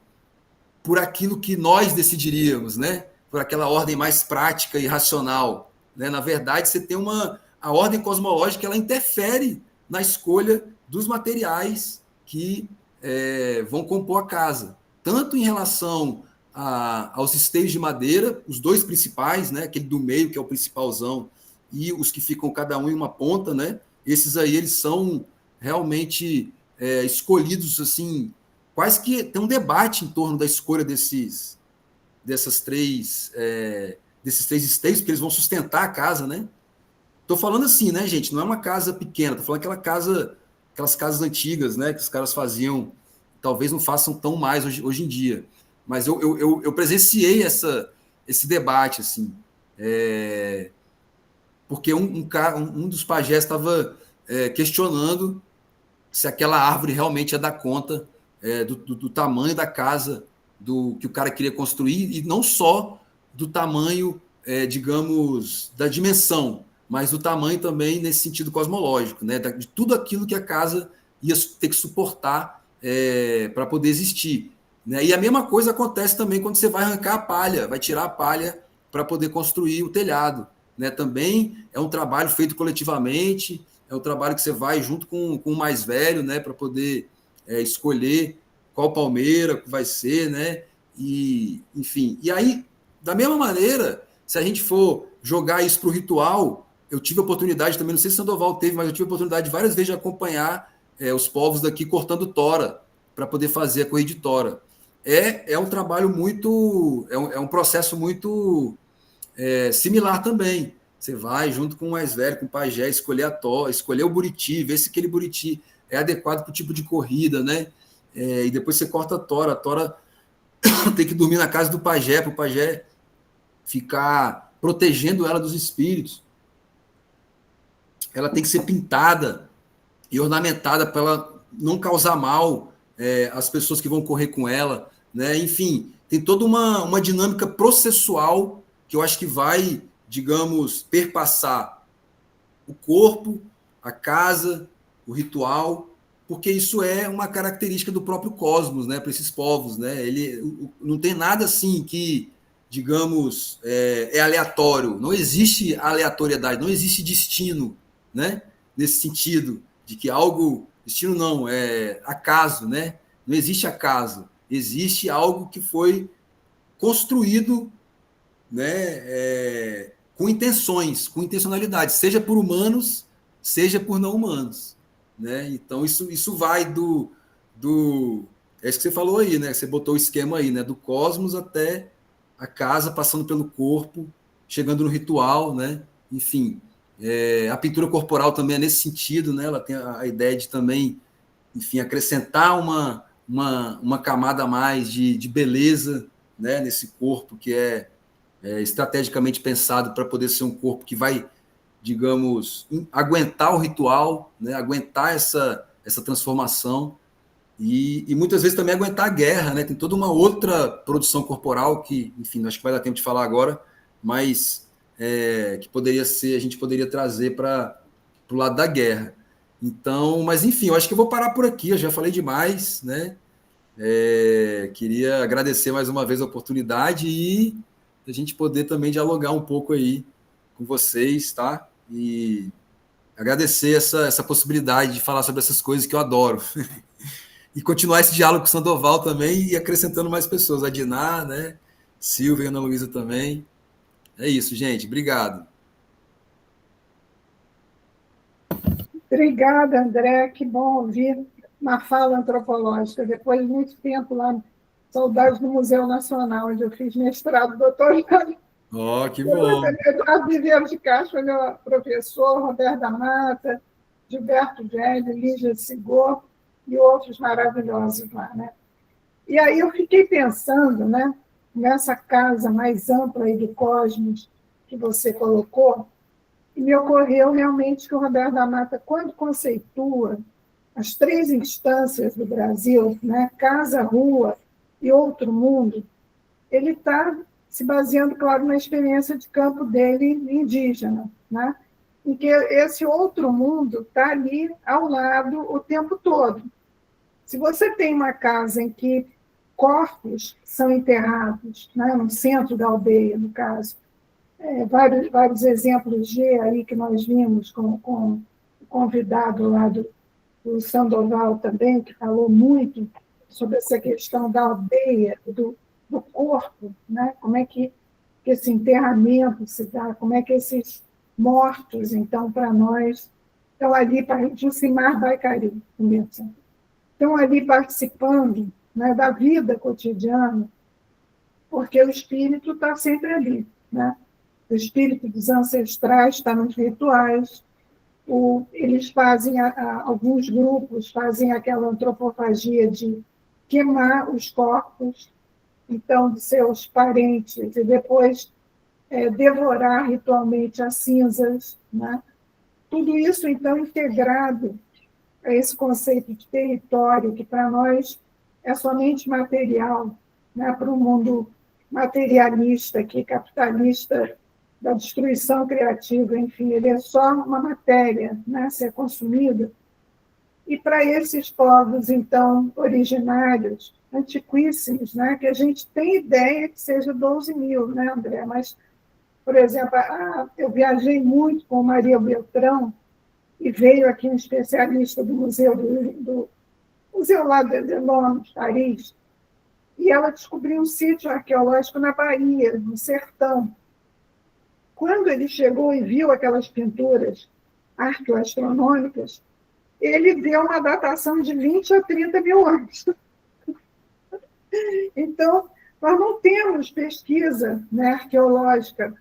por aquilo que nós decidiríamos, né? Por aquela ordem mais prática e racional, né? Na verdade, você tem a ordem cosmológica, ela interfere na escolha dos materiais que vão compor a casa, tanto em relação aos esteios de madeira, os dois principais, né? Aquele do meio, que é o principalzão, e os que ficam cada um em uma ponta, né? Esses aí, eles são realmente escolhidos, assim, quase que tem um debate em torno da escolha desses três esteios, porque eles vão sustentar a casa, né? Estou falando assim, né, gente? Não é uma casa pequena, estou falando aquelas casas antigas, né? Que os caras faziam, talvez não façam tão mais hoje em dia. Mas eu presenciei esse debate, assim, porque um dos pajés estava questionando se aquela árvore realmente ia dar conta do tamanho da casa que o cara queria construir, e não só do tamanho, digamos, da dimensão, mas do tamanho também nesse sentido cosmológico, né? De tudo aquilo que a casa ia ter que suportar para poder existir, né? E a mesma coisa acontece também quando você vai arrancar a palha, vai tirar a palha para poder construir o telhado, né? Também é um trabalho feito coletivamente, é um trabalho que você vai junto com o mais velho, né? Para poder escolher qual palmeira vai ser, né? enfim. E aí, da mesma maneira, se a gente for jogar isso para o ritual, eu tive a oportunidade também, não sei se Sandoval teve, mas eu tive a oportunidade várias vezes de acompanhar os povos daqui cortando tora, para poder fazer a corrida de tora. É um trabalho muito, é um processo muito similar também. Você vai junto com o mais velho, com o pajé, escolher a tora, escolher o buriti, ver se aquele buriti é adequado para o tipo de corrida, né? E depois você corta a tora tem que dormir na casa do pajé, para o pajé ficar protegendo ela dos espíritos. Ela tem que ser pintada e ornamentada para ela não causar mal às pessoas que vão correr com ela, né? Enfim, tem toda uma dinâmica processual que eu acho que vai, digamos, perpassar o corpo, a casa, o ritual, porque isso é uma característica do próprio cosmos, né, para esses povos, né? Ele não tem nada assim que, digamos, é aleatório. Não existe aleatoriedade, não existe destino, né? Nesse sentido de que algo, destino não, é acaso, né? Não existe acaso, existe algo que foi construído, né? Com intenções, com intencionalidade, seja por humanos, seja por não humanos. Né? Então, isso vai é isso que você falou aí, né? Você botou o esquema aí, né? Do cosmos até a casa, passando pelo corpo, chegando no ritual, né? Enfim, a pintura corporal também é nesse sentido, né? Ela tem a ideia de também, enfim, acrescentar uma camada a mais de beleza, né? Nesse corpo que é estrategicamente pensado para poder ser um corpo que vai, digamos, aguentar o ritual, né? Aguentar essa transformação e muitas vezes também aguentar a guerra, né? Tem toda uma outra produção corporal que, enfim, acho que vai dar tempo de falar agora, mas que poderia ser, a gente poderia trazer para o lado da guerra. Então, mas enfim, eu acho que eu vou parar por aqui, eu já falei demais, né? Queria agradecer mais uma vez a oportunidade e a gente poder também dialogar um pouco aí com vocês, tá? E agradecer essa possibilidade de falar sobre essas coisas que eu adoro. E continuar esse diálogo com o Sandoval também e acrescentando mais pessoas. A Diná, né? Silvia e Ana Luísa também. É isso, gente. Obrigado. Obrigada, André. Que bom ouvir uma fala antropológica. Depois de muito tempo lá, saudades do Museu Nacional, onde eu fiz mestrado, doutorado. Que bom. Eduardo Viveiro de Castro, meu professor, Roberto da Mata, Gilberto Velho, Lígia Sigor e outros maravilhosos lá, né? E aí eu fiquei pensando, né, nessa casa mais ampla aí do cosmos que você colocou, e me ocorreu realmente que o Roberto da Mata, quando conceitua as 3 instâncias do Brasil, né, casa, rua e outro mundo, ele está se baseando, claro, na experiência de campo dele indígena, né? Em que esse outro mundo está ali ao lado o tempo todo. Se você tem uma casa em que corpos são enterrados, né, no centro da aldeia, no caso, vários exemplos aí que nós vimos com o convidado lá do Sandoval também, que falou muito sobre essa questão da aldeia, do corpo, né? Como é que esse enterramento se dá, como é que esses mortos, então, para nós, estão ali para Jucimar Baicari, estão ali participando, né, da vida cotidiana, porque o espírito está sempre ali, né? O espírito dos ancestrais está nos rituais, eles fazem, alguns grupos fazem aquela antropofagia de queimar os corpos, então, de seus parentes, e depois devorar ritualmente as cinzas, né? Tudo isso, então, integrado a esse conceito de território, que para nós é somente material, né? Para o mundo materialista, aqui, capitalista, da destruição criativa, enfim, ele é só uma matéria, né? Ser consumida. E para esses povos, então, originários, antiquíssimos, né? Que a gente tem ideia que seja 12 mil, né, André? Mas, por exemplo, eu viajei muito com Maria Beltrão e veio aqui um especialista do museu lá de Londres, Paris, e ela descobriu um sítio arqueológico na Bahia, no sertão. Quando ele chegou e viu aquelas pinturas arqueoastronômicas, ele deu uma datação de 20 a 30 mil anos. Então, nós não temos pesquisa, né, arqueológica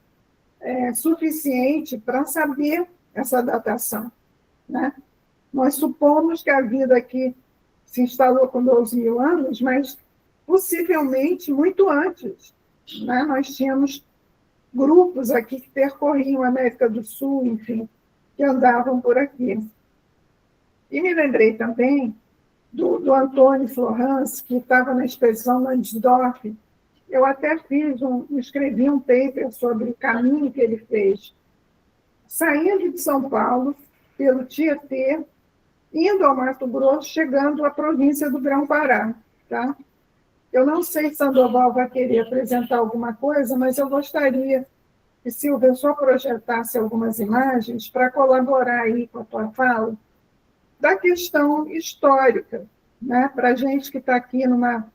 suficiente para saber essa datação, né? Nós supomos que a vida aqui se instalou com 12 mil anos, mas possivelmente muito antes, né? Nós tínhamos grupos aqui que percorriam a América do Sul, enfim, que andavam por aqui. E me lembrei também do Antônio Florence, que estava na expedição Landsdorf. Eu até escrevi um paper sobre o caminho que ele fez, saindo de São Paulo, pelo Tietê, indo ao Mato Grosso, chegando à província do Grão-Pará. Tá? Eu não sei se Sandoval vai querer apresentar alguma coisa, mas eu gostaria que Silvia só projetasse algumas imagens para colaborar aí com a tua fala da questão histórica, né? Para a gente que está aqui numa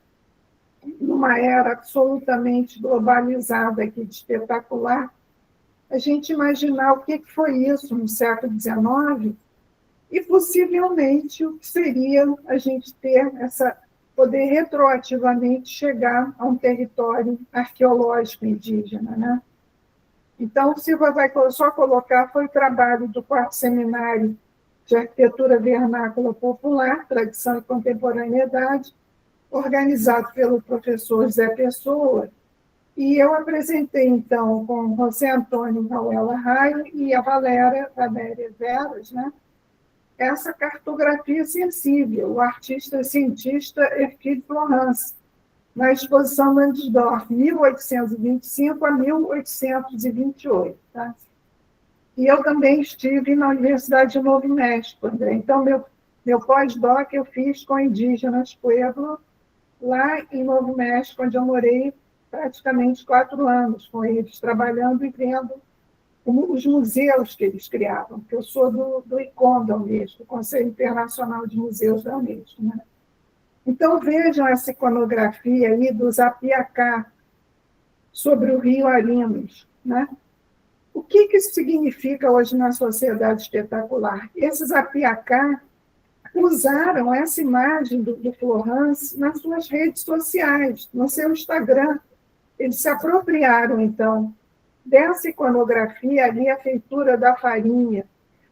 era absolutamente globalizada, aqui, de espetacular, a gente imaginar o que foi isso no século XIX e, possivelmente, o que seria a gente poder retroativamente chegar a um território arqueológico indígena, né? Então, o Silva vai só colocar, foi o trabalho do 4º Seminário de Arquitetura Vernácula Popular, Tradição e Contemporaneidade, organizado pelo professor Zé Pessoa, e eu apresentei, então, com José Antônio Rauela Raio e a Valéria Veras, né, essa cartografia sensível, o artista cientista Hercule Florence, na exposição Landsdorf, 1825 a 1828. Tá? E eu também estive na Universidade de Novo México, André. Então, meu pós-doc eu fiz com indígenas Pueblo, lá em Novo México, onde eu morei praticamente 4 anos com eles, trabalhando e vendo os museus que eles criavam, porque eu sou do ICOM da Unesco, Conselho Internacional de Museus da Unesco. Né? Então, vejam essa iconografia aí dos Apiacá sobre o rio Arinos. Né? O que isso significa hoje na sociedade espetacular? Esses Apiacá usaram essa imagem do Florence nas suas redes sociais, no seu Instagram. Eles se apropriaram, então, dessa iconografia ali, a feitura da farinha,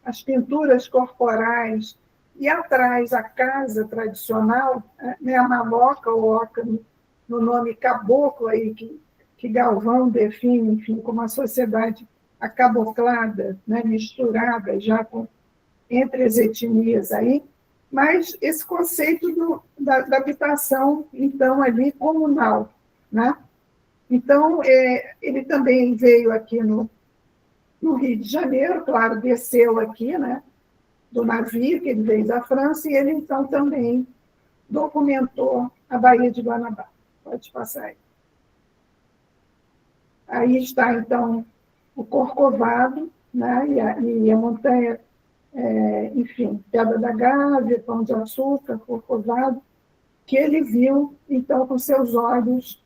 as pinturas corporais, e atrás a casa tradicional, né, a maloca ou oca, no nome caboclo, aí, que Galvão define, enfim, como uma sociedade acaboclada, né, misturada já entre as etnias aí, mas esse conceito da habitação, então, ali comunal. Né? Então, ele também veio aqui no Rio de Janeiro, claro, desceu aqui, né, do navio, que ele veio da França, e ele, então, também documentou a Baía de Guanabara. Pode passar aí. Aí está, então, o Corcovado, né, e a montanha, enfim, Pedra da Gávea, Pão de Açúcar, Corcovado, que ele viu, então, com seus olhos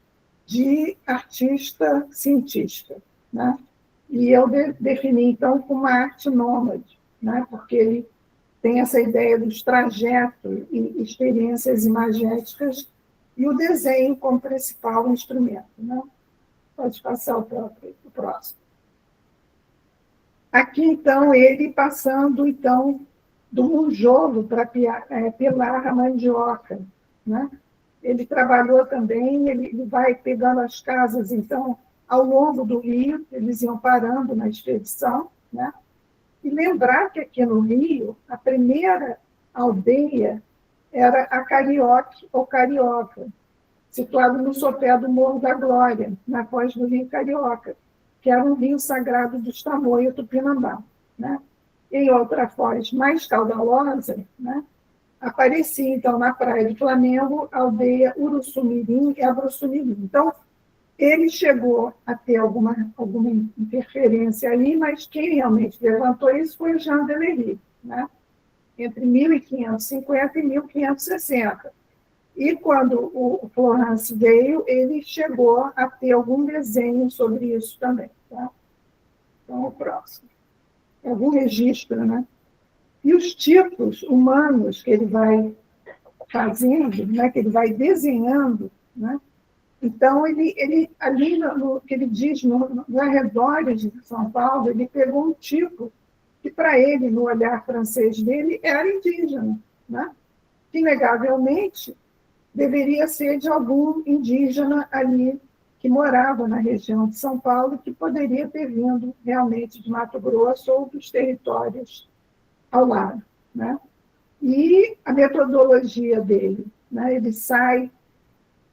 de artista cientista. Né? E eu defini, então, como uma arte nômade, né? Porque ele tem essa ideia dos trajetos e experiências imagéticas e o desenho como principal instrumento. Né? Pode passar o próximo. Aqui, então, ele passando, então, do monjolo para pilar a mandioca. Né? Ele trabalhou também, ele vai pegando as casas, então, ao longo do Rio, eles iam parando na expedição, né? E lembrar que aqui no Rio, a primeira aldeia era a Carioque ou Carioca, situado no sopé do Morro da Glória, na foz do Rio Carioca, que era um rio sagrado dos Tamoio Tupinambá. Né? Em outra foz mais caudalosa, né, aparecia, então, na praia de Flamengo, a aldeia Uruçumirim e Abruçumirim. Então, ele chegou a ter alguma interferência ali, mas quem realmente levantou isso foi o Jean Delery, né? Entre 1550 e 1560. E quando o Florence veio, ele chegou a ter algum desenho sobre isso também. Tá? Então, o próximo. Algum registro, né? E os tipos humanos que ele vai fazendo, né, que ele vai desenhando, né? Então, ele ali, no que ele diz, nos arredores de São Paulo, ele pegou um tipo que, para ele, no olhar francês dele, era indígena, né? Que, inegavelmente, deveria ser de algum indígena ali que morava na região de São Paulo, que poderia ter vindo realmente de Mato Grosso ou dos territórios ao lado, né? E a metodologia dele, né? Ele sai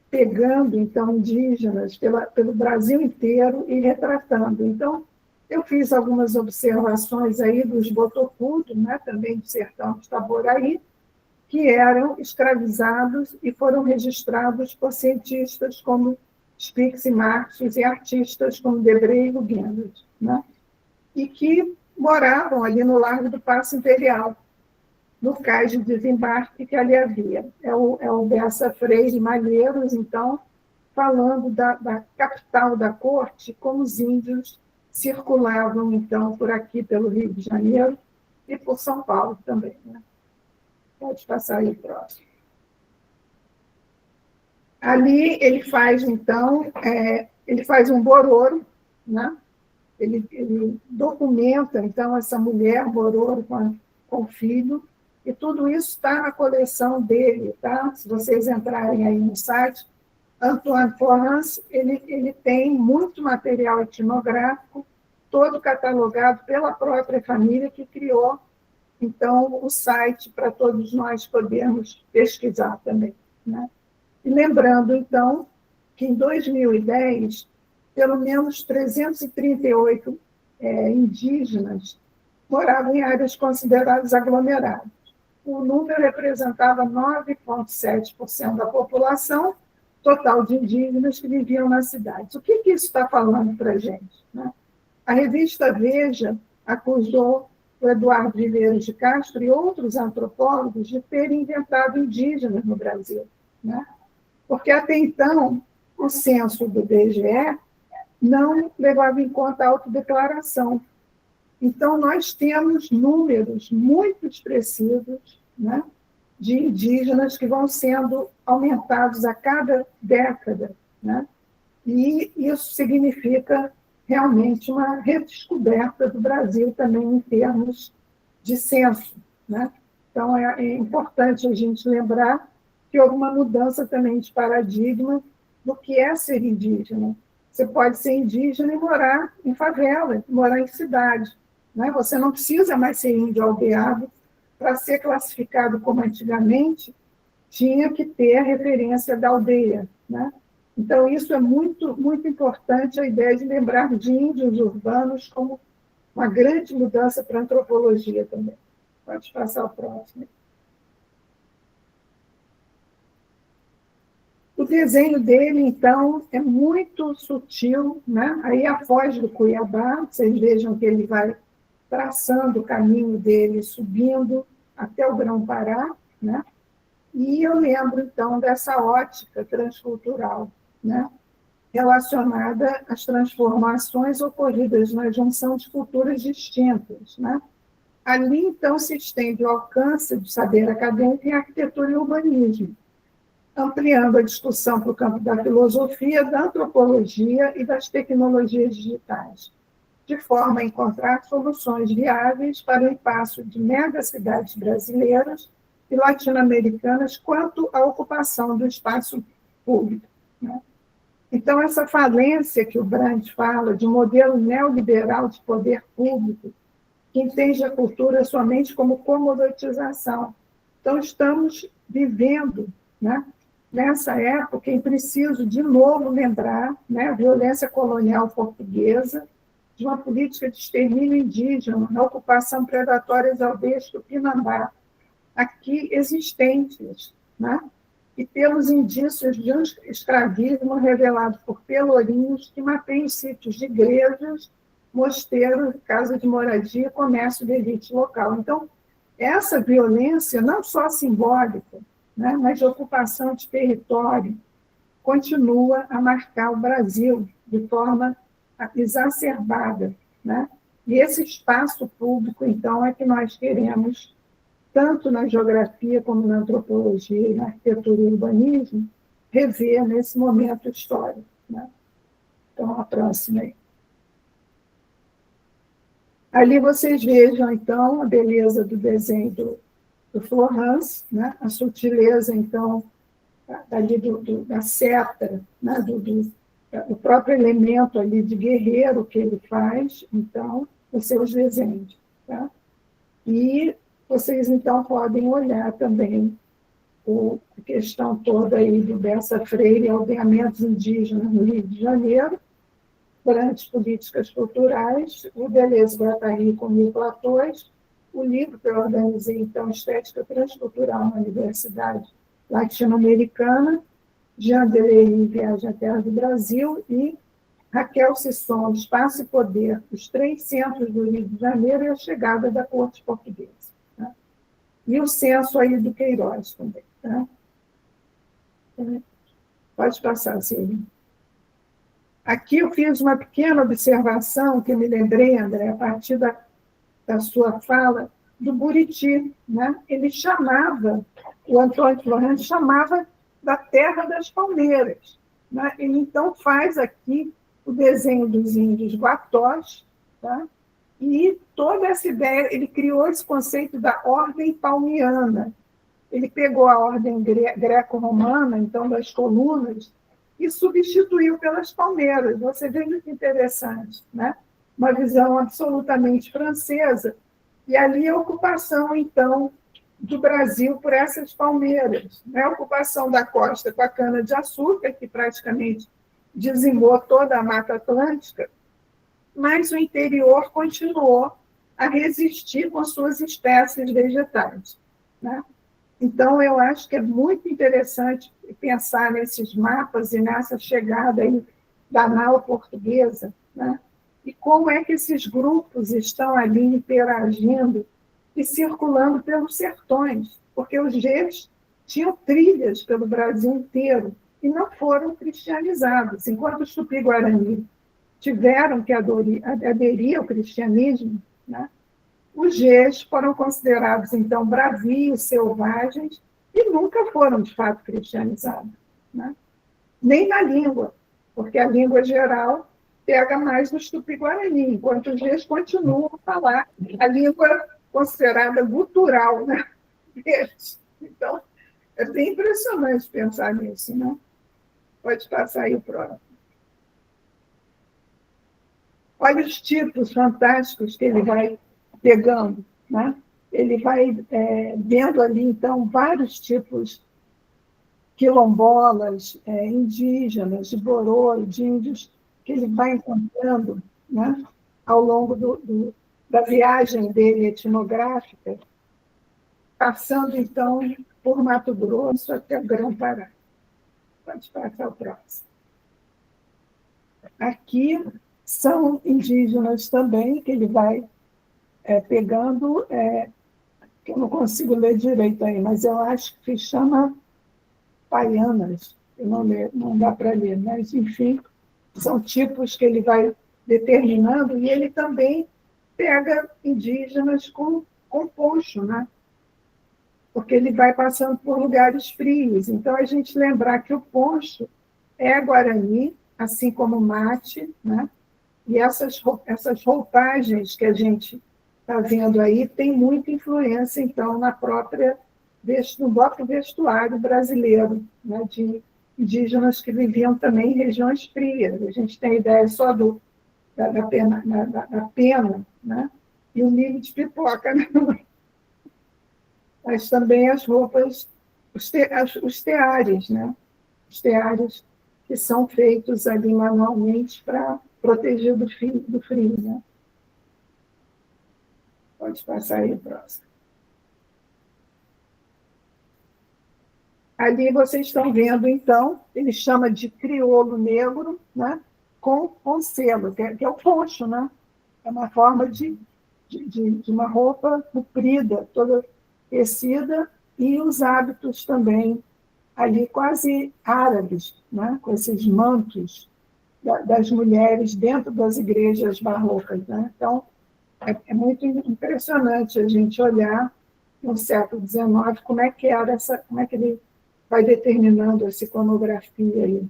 pegando, então, indígenas pelo Brasil inteiro e retratando. Então, eu fiz algumas observações aí dos Botocudo, né? Também do sertão de Itaboraí, que eram escravizados e foram registrados por cientistas como Spix e Marx e artistas como Debré e Guggenheim, né? E que moravam ali no Largo do Paço Imperial, no cais de desembarque que ali havia. É o Bessa Freire Malheiros, então, falando da capital da corte, como os índios circulavam, então, por aqui, pelo Rio de Janeiro e por São Paulo também, né? Pode passar aí o próximo. Ali ele faz, então, ele faz um bororo, né? Ele documenta, então, essa mulher, bororo com o filho, e tudo isso está na coleção dele, tá? Se vocês entrarem aí no site, Antoine Florence, ele tem muito material etnográfico, todo catalogado pela própria família que criou, então, o site para todos nós podermos pesquisar também, né? E lembrando, então, que em 2010, pelo menos 338 indígenas moravam em áreas consideradas aglomeradas. O número representava 9,7% da população total de indígenas que viviam nas cidades. O que isso está falando para a gente, né? A revista Veja acusou o Eduardo Viveiros de Castro e outros antropólogos de terem inventado indígenas no Brasil, né? Porque até então o censo do IBGE não levava em conta a autodeclaração. Então, nós temos números muito expressivos, né, de indígenas que vão sendo aumentados a cada década, né? E isso significa realmente uma redescoberta do Brasil também em termos de censo, né? Então, é importante a gente lembrar que houve uma mudança também de paradigma do que é ser indígena. Você pode ser indígena e morar em favela, morar em cidade, né? Você não precisa mais ser índio aldeado para ser classificado como antigamente, tinha que ter a referência da aldeia, né? Então, isso é muito, muito importante, a ideia de lembrar de índios urbanos como uma grande mudança para a antropologia também. Pode passar ao próximo. O desenho dele, então, é muito sutil, né? Aí a Foz do Cuiabá, vocês vejam que ele vai traçando o caminho dele, subindo até o Grão-Pará, né? E eu lembro, então, dessa ótica transcultural, né? Relacionada às transformações ocorridas na junção de culturas distintas, né? Ali, então, se estende o alcance do saber acadêmico em arquitetura e urbanismo, ampliando a discussão para o campo da filosofia, da antropologia e das tecnologias digitais, de forma a encontrar soluções viáveis para o impasse de megacidades brasileiras e latino-americanas quanto à ocupação do espaço público, né? Então, essa falência que o Brandt fala de modelo neoliberal de poder público, que entende a cultura somente como comoditização. Então, estamos vivendo, né, nessa época, é preciso, de novo, lembrar, né, a violência colonial portuguesa, de uma política de extermínio indígena, na ocupação predatória das aldeias tupinambá, aqui existentes, né? E pelos indícios de um escravismo revelado por pelourinhos que mapeiam sítios de igrejas, mosteiros, casa de moradia e comércio de elite local. Então, essa violência, não só simbólica, né, mas a ocupação de território continua a marcar o Brasil de forma exacerbada, né? E esse espaço público, então, é que nós queremos, tanto na geografia como na antropologia e na arquitetura e urbanismo, rever nesse momento histórico, né? Então, a próxima aí. Ali vocês vejam, então, a beleza do desenho do Florence, né? A sutileza, então, ali da seta, né? do próprio elemento ali de guerreiro que ele faz, então, os seus desenhos. Tá? E vocês, então, podem olhar também a questão toda aí do Bessa Freire, aldeamentos indígenas no Rio de Janeiro, grandes políticas culturais, o Deleuze Guattari com 1000 platôs, o livro que eu organizei, então, Estética Transcultural na Universidade Latino-Americana, Jean Deléry, Viagem à Terra do Brasil, e Raquel Sisson, Espaço e Poder, os 3 centros do Rio de Janeiro e a chegada da corte portuguesa. Tá? E o censo aí do Queiroz também. Tá? Pode passar, Silvia. Aqui eu fiz uma pequena observação que eu me lembrei, André, a partir da sua fala, do Buriti. Né? Ele chamava, o Antônio Florence chamava da terra das palmeiras. Né? Ele, então, faz aqui o desenho dos índios guatós, tá? E toda essa ideia, ele criou esse conceito da ordem palmiana. Ele pegou a ordem greco-romana, então, das colunas, e substituiu pelas palmeiras. Você vê muito interessante, né? Uma visão absolutamente francesa. E ali a ocupação, então, do Brasil por essas palmeiras. Né? A ocupação da costa com a cana-de-açúcar, que praticamente dizimou toda a Mata Atlântica, mas o interior continuou a resistir com suas espécies vegetais. Né? Então, eu acho que é muito interessante pensar nesses mapas e nessa chegada aí da nau portuguesa, né? E como é que esses grupos estão ali interagindo e circulando pelos sertões, porque os Gs tinham trilhas pelo Brasil inteiro e não foram cristianizados. Enquanto os Tupi-Guarani tiveram que aderir ao cristianismo, né? Os Gs foram considerados, então, bravios, selvagens, e nunca foram, de fato, cristianizados. Né? Nem na língua, porque a língua geral pega mais nos Tupi-Guarani, enquanto os Gs continuam a falar a língua considerada gutural, né? Então, é bem impressionante pensar nisso, né? Pode passar aí o próximo. Olha os tipos fantásticos que ele vai pegando, né? Ele vai vendo ali, então, vários tipos quilombolas, indígenas, de borô, de índios, que ele vai encontrando, né? Ao longo da viagem dele etnográfica, passando, então, por Mato Grosso até o Grão-Pará. Pode passar o próximo. Aqui são indígenas também, que ele vai pegando, que eu não consigo ler direito aí, mas eu acho que chama Paianas, eu não dá para ler, mas, enfim, são tipos que ele vai determinando, e ele também pega indígenas com poncho, né? Porque ele vai passando por lugares frios. Então, a gente lembrar que o poncho é guarani, assim como o mate, né? E essas roupagens que a gente está vendo aí tem muita influência, então, no próprio vestuário brasileiro, né? De indígenas que viviam também em regiões frias. A gente tem ideia só da pena, né? E o milho de pipoca, né? Mas também as roupas, os teares, né? Os teares que são feitos ali manualmente para proteger do frio, né? Pode passar aí, próximo. Ali vocês estão vendo, então, ele chama de crioulo negro, né? Com selo, que é o poncho, né? É uma forma de uma roupa comprida, toda tecida, e os hábitos também ali quase árabes, né? Com esses mantos das mulheres dentro das igrejas barrocas, né? Então, é muito impressionante a gente olhar no século XIX como é que era como é que ele vai determinando essa iconografia aí.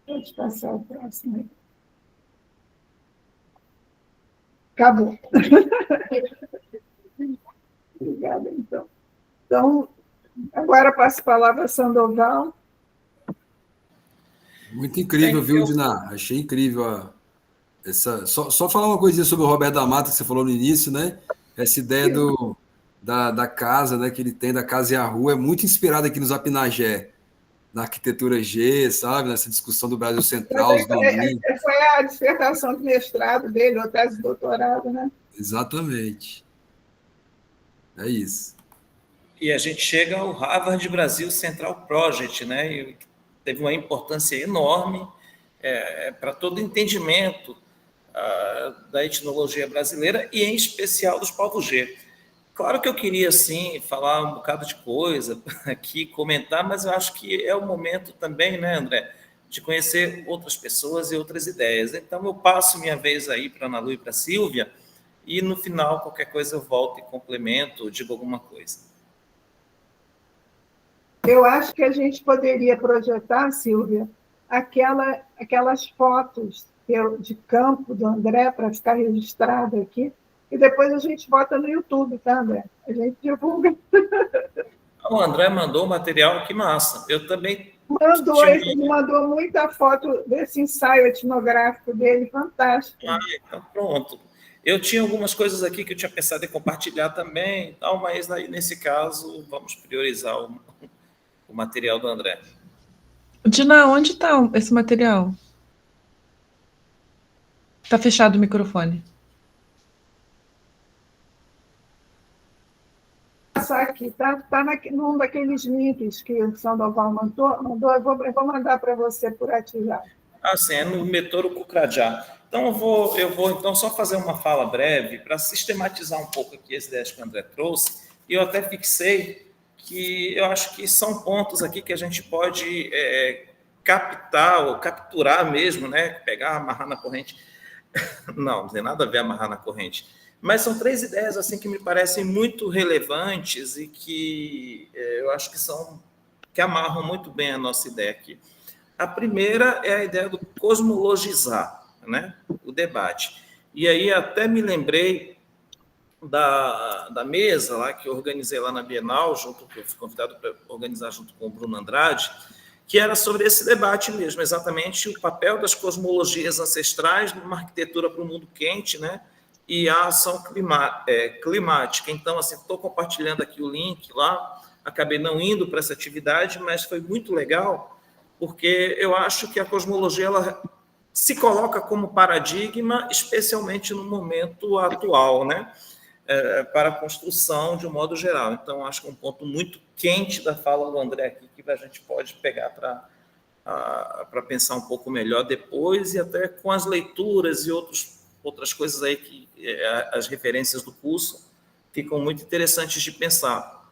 Pode passar o próximo aí. Acabou. Obrigada, então. Então, agora passo a palavra a Sandoval. Muito incrível, viu, Diná? Achei incrível só falar uma coisinha sobre o Roberto da Mata, que você falou no início, né? Essa ideia da casa, né, que ele tem, da casa e a rua, é muito inspirada aqui nos Apinagé, na arquitetura G, sabe? Nessa discussão do Brasil Central, os domínios. Foi a dissertação de mestrado dele, ou tese de doutorado, né? Exatamente. É isso. E a gente chega ao Harvard Brasil Central Project, né? E teve uma importância enorme para todo o entendimento da etnologia brasileira e, em especial, dos povos G. Claro que eu queria, sim, falar um bocado de coisa aqui, comentar, mas eu acho que é o momento também, né, André, de conhecer outras pessoas e outras ideias. Então, eu passo minha vez aí para a Ana Lu e para a Sílvia, e no final, qualquer coisa, eu volto e complemento, digo alguma coisa. Eu acho que a gente poderia projetar, Sílvia, aquelas fotos de campo do André para ficar registrado aqui, e depois a gente bota no YouTube, tá, André? A gente divulga. O André mandou material, que massa. Eu também... Ele mandou muita foto desse ensaio etnográfico dele, fantástico. Então pronto. Eu tinha algumas coisas aqui que eu tinha pensado em compartilhar também, tal, mas aí, nesse caso, vamos priorizar o material do André. Dina, onde está esse material? Está fechado o microfone. Aqui, tá num daqueles links que o Sandoval mandou, eu vou mandar para você por WhatsApp. Sim, é no Metoro Cucrajá. Então, eu vou então só fazer uma fala breve para sistematizar um pouco aqui as ideias que o André trouxe, e eu até fixei que eu acho que são pontos aqui que a gente pode captar ou capturar mesmo, né? Pegar, amarrar na corrente. Não tem nada a ver amarrar na corrente. Mas são 3 ideias assim que me parecem muito relevantes e que eu acho que amarram muito bem a nossa ideia aqui. A primeira é a ideia do cosmologizar, né? O debate. E aí até me lembrei da mesa lá que eu organizei lá na Bienal, que eu fui convidado para organizar junto com o Bruno Andrade, que era sobre esse debate mesmo, exatamente o papel das cosmologias ancestrais numa arquitetura para o mundo quente, né? E a ação climática. Então, assim, estou compartilhando aqui o link lá, acabei não indo para essa atividade, mas foi muito legal, porque eu acho que a cosmologia ela se coloca como paradigma, especialmente no momento atual, né? Para a construção de um modo geral. Então, acho que é um ponto muito quente da fala do André aqui, que a gente pode pegar para pensar um pouco melhor depois, e até com as leituras e outras coisas aí que as referências do curso ficam muito interessantes de pensar.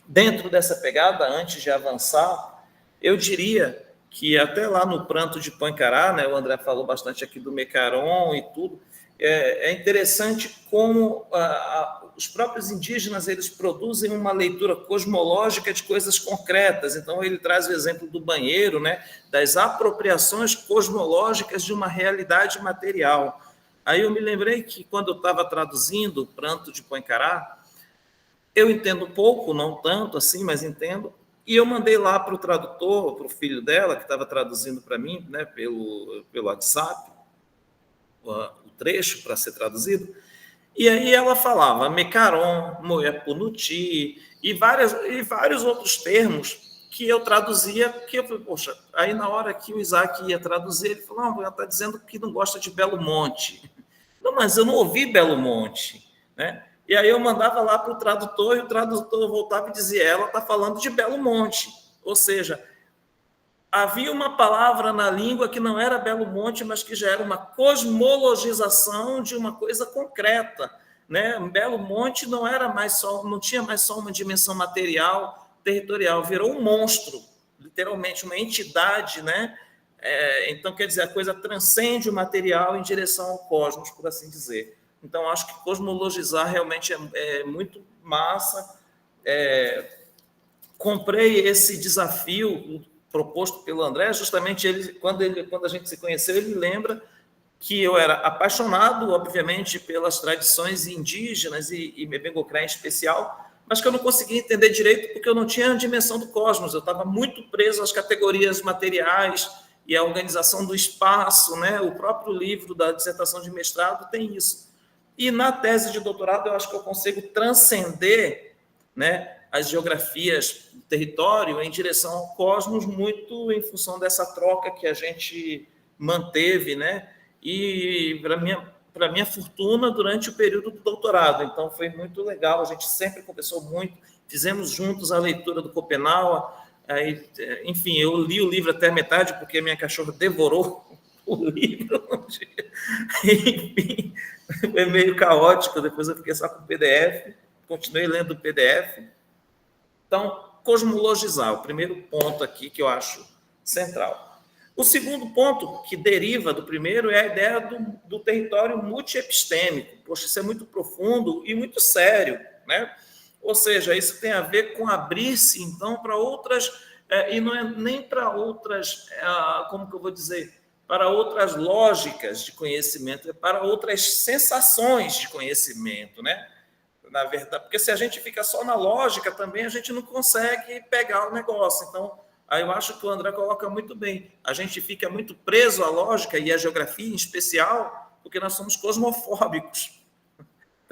Dentro dessa pegada, antes de avançar, eu diria que até lá no Pranto de Poincaré, né, o André falou bastante aqui do Mecaron e tudo, é interessante como os próprios indígenas eles produzem uma leitura cosmológica de coisas concretas. Então, ele traz o exemplo do banheiro, né, das apropriações cosmológicas de uma realidade material. Aí eu me lembrei que, quando eu estava traduzindo o Pranto de Poincaré, eu entendo pouco, não tanto assim, mas entendo, e eu mandei lá para o tradutor, para o filho dela, que estava traduzindo para mim, né, pelo WhatsApp, o trecho para ser traduzido, e aí ela falava Mecaron, Moepunuti, e vários outros termos que eu traduzia, que eu falei, poxa, aí na hora que o Isaac ia traduzir, ele falou, não, ela está dizendo que não gosta de Belo Monte. Não, mas eu não ouvi Belo Monte, né? E aí eu mandava lá para o tradutor, e o tradutor voltava e dizia, ela está falando de Belo Monte. Ou seja, havia uma palavra na língua que não era Belo Monte, mas que já era uma cosmologização de uma coisa concreta. né? Belo Monte não tinha mais só uma dimensão material, territorial, virou um monstro, literalmente uma entidade, né? Então, quer dizer, a coisa transcende o material em direção ao cosmos, por assim dizer. Então, acho que cosmologizar realmente é muito massa. Comprei esse desafio proposto pelo André, justamente quando a gente se conheceu, ele lembra que eu era apaixonado, obviamente, pelas tradições indígenas e Mebengocré em especial, mas que eu não conseguia entender direito porque eu não tinha a dimensão do cosmos, eu estava muito preso às categorias materiais e à organização do espaço, né? O próprio livro da dissertação de mestrado tem isso. E na tese de doutorado eu acho que eu consigo transcender, né, as geografias do território em direção ao cosmos, muito em função dessa troca que a gente manteve, né? E para minha fortuna, durante o período do doutorado. Então, foi muito legal, a gente sempre conversou muito, fizemos juntos a leitura do Copenau, aí, enfim, eu li o livro até a metade, porque minha cachorra devorou o livro. Enfim, foi meio caótico, depois eu fiquei só com o PDF, continuei lendo o PDF. Então, cosmologizar, o primeiro ponto aqui que eu acho central. O segundo ponto, que deriva do primeiro, é a ideia do território multiepistêmico. Poxa, isso é muito profundo e muito sério, né? Ou seja, isso tem a ver com abrir-se, então, para outras, e não é nem para outras, como que eu vou dizer, para outras lógicas de conhecimento, é para outras sensações de conhecimento, né? Na verdade, porque se a gente fica só na lógica também, a gente não consegue pegar o negócio. Então, aí eu acho que o André coloca muito bem. A gente fica muito preso à lógica e à geografia em especial, porque nós somos cosmofóbicos.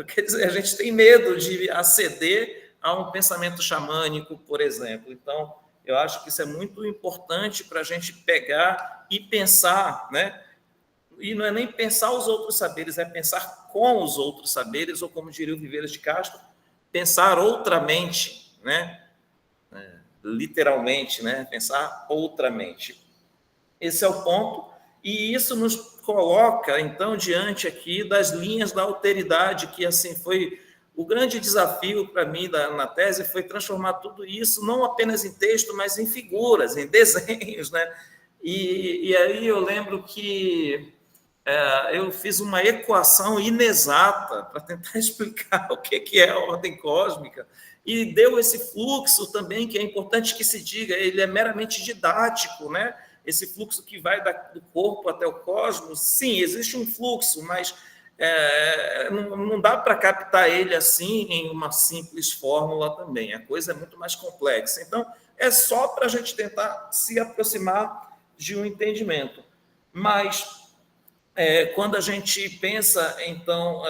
Quer dizer, a gente tem medo de aceder a um pensamento xamânico, por exemplo. Então, eu acho que isso é muito importante para a gente pegar e pensar, né? E não é nem pensar os outros saberes, é pensar com os outros saberes, ou como diria o Viveiros de Castro, pensar outramente, né? Literalmente, né? Pensar outramente. Esse é o ponto, e isso nos coloca, então, diante aqui das linhas da alteridade, que, assim, foi o grande desafio para mim na tese, foi transformar tudo isso, não apenas em texto, mas em figuras, em desenhos, né? E aí eu lembro que eu fiz uma equação inexata para tentar explicar o que é a ordem cósmica, e deu esse fluxo também, que é importante que se diga, ele é meramente didático, né? Esse fluxo que vai do corpo até o cosmos, sim, existe um fluxo, mas não dá para captar ele assim em uma simples fórmula também, a coisa é muito mais complexa. Então, é só para a gente tentar se aproximar de um entendimento. Mas, quando a gente pensa, então,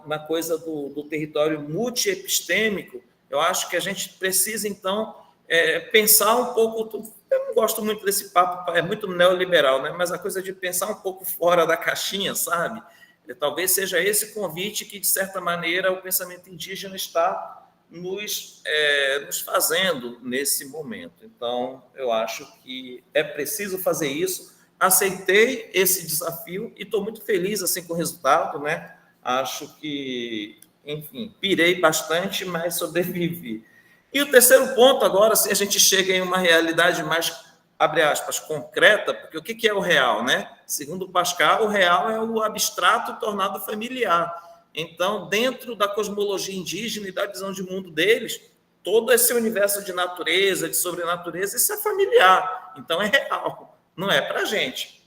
na coisa do território multiepistêmico, eu acho que a gente precisa, então, pensar um pouco. Eu não gosto muito desse papo, é muito neoliberal, né? Mas a coisa de pensar um pouco fora da caixinha, sabe? Talvez seja esse convite que, de certa maneira, o pensamento indígena está nos fazendo nesse momento. Então, eu acho que é preciso fazer isso. Aceitei esse desafio e estou muito feliz assim, com o resultado, né? Acho que, enfim, pirei bastante, mas sobrevivi. E o terceiro ponto, agora, se a gente chega em uma realidade mais, abre aspas, concreta, porque o que é o real, né? Segundo Pascal, o real é o abstrato tornado familiar. Então, dentro da cosmologia indígena e da visão de mundo deles, todo esse universo de natureza, de sobrenatureza, isso é familiar, então é real, não é para a gente.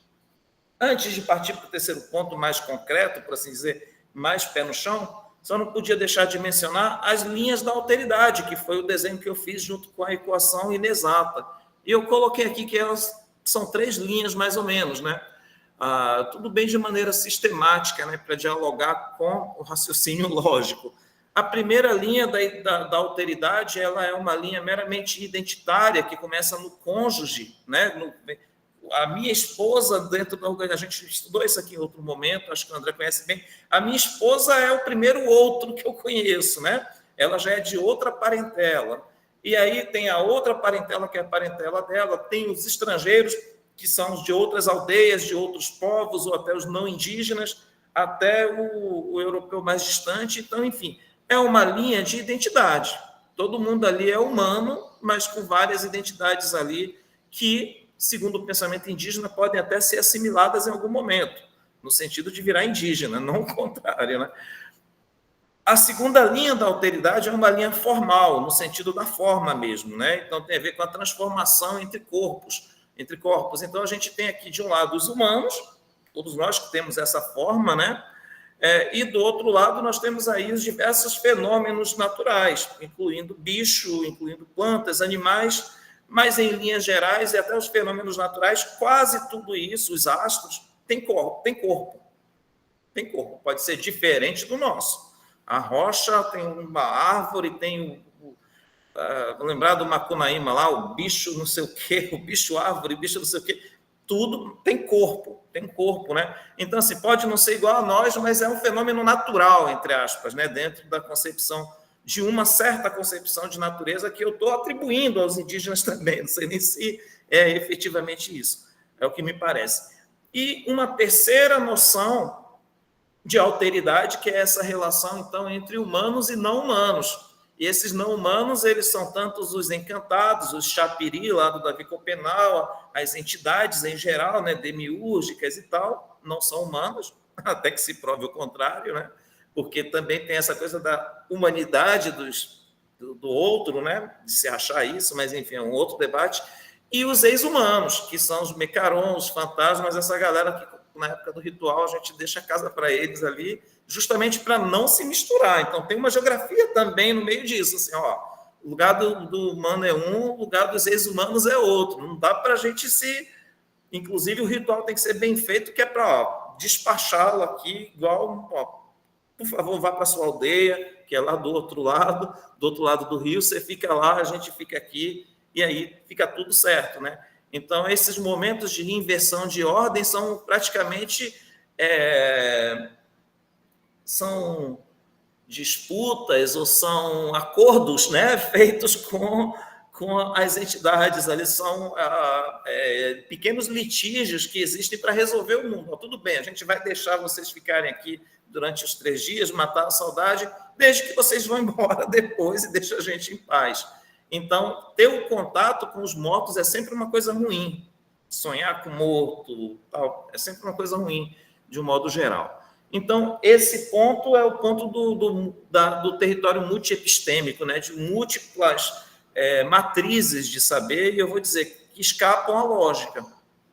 Antes de partir para o terceiro ponto mais concreto, por assim dizer, mais pé no chão, só não podia deixar de mencionar as linhas da alteridade, que foi o desenho que eu fiz junto com a equação inexata. E eu coloquei aqui que elas são 3 linhas, mais ou menos, né? Tudo bem de maneira sistemática, né? Para dialogar com o raciocínio lógico. A primeira linha da alteridade, ela é uma linha meramente identitária, que começa no cônjuge, né? A minha esposa, dentro da organização, a gente estudou isso aqui em outro momento, acho que o André conhece bem, a minha esposa é o primeiro outro que eu conheço, né? Ela já é de outra parentela. E aí tem a outra parentela, que é a parentela dela, tem os estrangeiros, que são de outras aldeias, de outros povos, ou até os não indígenas, até o europeu mais distante. Então, enfim, é uma linha de identidade. Todo mundo ali é humano, mas com várias identidades ali que, segundo o pensamento indígena, podem até ser assimiladas em algum momento, no sentido de virar indígena, não o contrário, né? A segunda linha da alteridade é uma linha formal, no sentido da forma mesmo, né? Então, tem a ver com a transformação entre corpos. Então, a gente tem aqui, de um lado, os humanos, todos nós que temos essa forma, né? E, do outro lado, nós temos aí os diversos fenômenos naturais, incluindo bicho, incluindo plantas, animais, mas, em linhas gerais, e até os fenômenos naturais, quase tudo isso, os astros, tem corpo. Pode ser diferente do nosso. A rocha tem uma árvore, tem vou lembrar do Macunaíma lá, o bicho não sei o quê, o bicho árvore, o bicho não sei o quê, tudo tem corpo, né? Então, assim, pode não ser igual a nós, mas é um fenômeno natural, entre aspas, né? Dentro da concepção, de uma certa concepção de natureza que eu estou atribuindo aos indígenas também, não sei nem se é efetivamente isso, é o que me parece. E uma terceira noção de alteridade, que é essa relação, então, entre humanos e não humanos. E esses não humanos, eles são tantos os encantados, os chapiri, lá do Davi Copenau, as entidades em geral, né, demiúrgicas e tal, não são humanos, até que se prove o contrário, né? Porque também tem essa coisa da humanidade do outro, né? De se achar isso, mas, enfim, é um outro debate. E os ex-humanos, que são os mecarons, os fantasmas, essa galera que, na época do ritual, a gente deixa a casa para eles ali, justamente para não se misturar. Então, tem uma geografia também no meio disso. Assim, ó, o lugar do humano é um, o lugar dos ex-humanos é outro. Não dá para a gente se... Inclusive, o ritual tem que ser bem feito, que é para despachá-lo aqui, igual... Ó, por favor, vá para a sua aldeia, que é lá do outro lado do rio, você fica lá, a gente fica aqui, e aí fica tudo certo, né? Então, esses momentos de inversão de ordem são praticamente... são disputas ou são acordos, né, feitos com as entidades ali, são pequenos litígios que existem para resolver o mundo. Tudo bem, a gente vai deixar vocês ficarem aqui durante os 3 dias, matar a saudade, desde que vocês vão embora depois e deixem a gente em paz. Então, ter o contato com os mortos é sempre uma coisa ruim. Sonhar com morto, tal, é sempre uma coisa ruim, de um modo geral. Então, esse ponto é o ponto do território multiepistêmico, né, de múltiplas matrizes de saber, e eu vou dizer que escapam à lógica.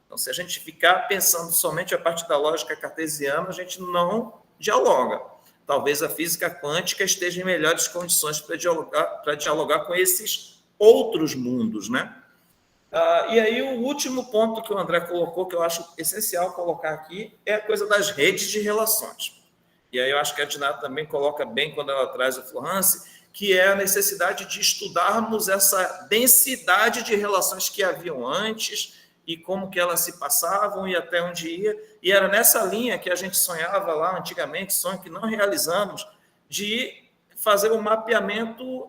Então, se a gente ficar pensando somente a partir da lógica cartesiana, a gente não dialoga. Talvez a física quântica esteja em melhores condições para dialogar com esses outros mundos, né? E aí, o último ponto que o André colocou, que eu acho essencial colocar aqui, é a coisa das redes de relações. E aí eu acho que a Dinah também coloca bem quando ela traz o Florence, que é a necessidade de estudarmos essa densidade de relações que haviam antes e como que elas se passavam e até onde ia. E era nessa linha que a gente sonhava lá antigamente, sonho que não realizamos, de fazer um mapeamento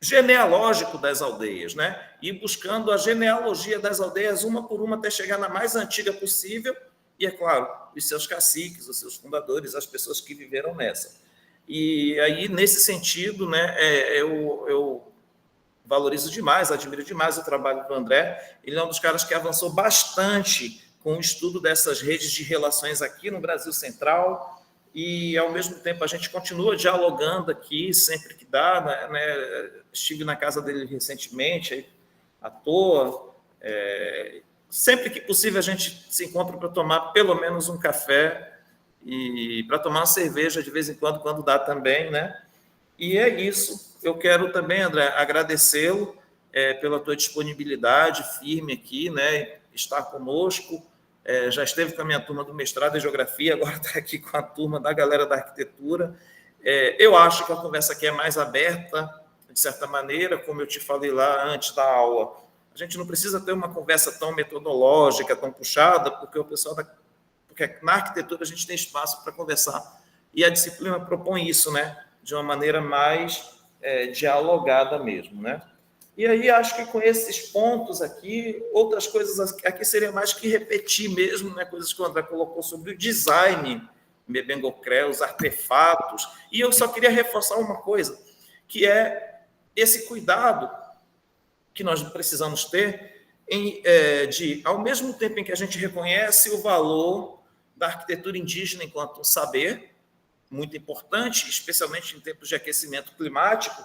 genealógico das aldeias, né? E buscando a genealogia das aldeias uma por uma até chegar na mais antiga possível e, é claro, os seus caciques, os seus fundadores, as pessoas que viveram nessa. E aí, nesse sentido, né, eu valorizo demais, admiro demais o trabalho do André. Ele é um dos caras que avançou bastante com o estudo dessas redes de relações aqui no Brasil Central, e, ao mesmo tempo, a gente continua dialogando aqui sempre que dá, né? Estive na casa dele recentemente, aí, à toa. Sempre que possível, a gente se encontra para tomar pelo menos um café e para tomar uma cerveja de vez em quando dá também, né? E é isso. Eu quero também, André, agradecê-lo pela tua disponibilidade firme aqui, né? Estar conosco. Já esteve com a minha turma do mestrado em Geografia, agora está aqui com a turma da galera da arquitetura. Eu acho que a conversa aqui é mais aberta, de certa maneira, como eu te falei lá antes da aula. A gente não precisa ter uma conversa tão metodológica, tão puxada, porque porque na arquitetura a gente tem espaço para conversar. E a disciplina propõe isso, né? De uma maneira mais dialogada mesmo, né? E aí acho que com esses pontos aqui, outras coisas aqui seria mais que repetir mesmo, né, coisas que o André colocou sobre o design, Mbengocré, os artefatos. E eu só queria reforçar uma coisa, que é esse cuidado que nós precisamos ter de, ao mesmo tempo em que a gente reconhece o valor da arquitetura indígena enquanto saber, muito importante, especialmente em tempos de aquecimento climático,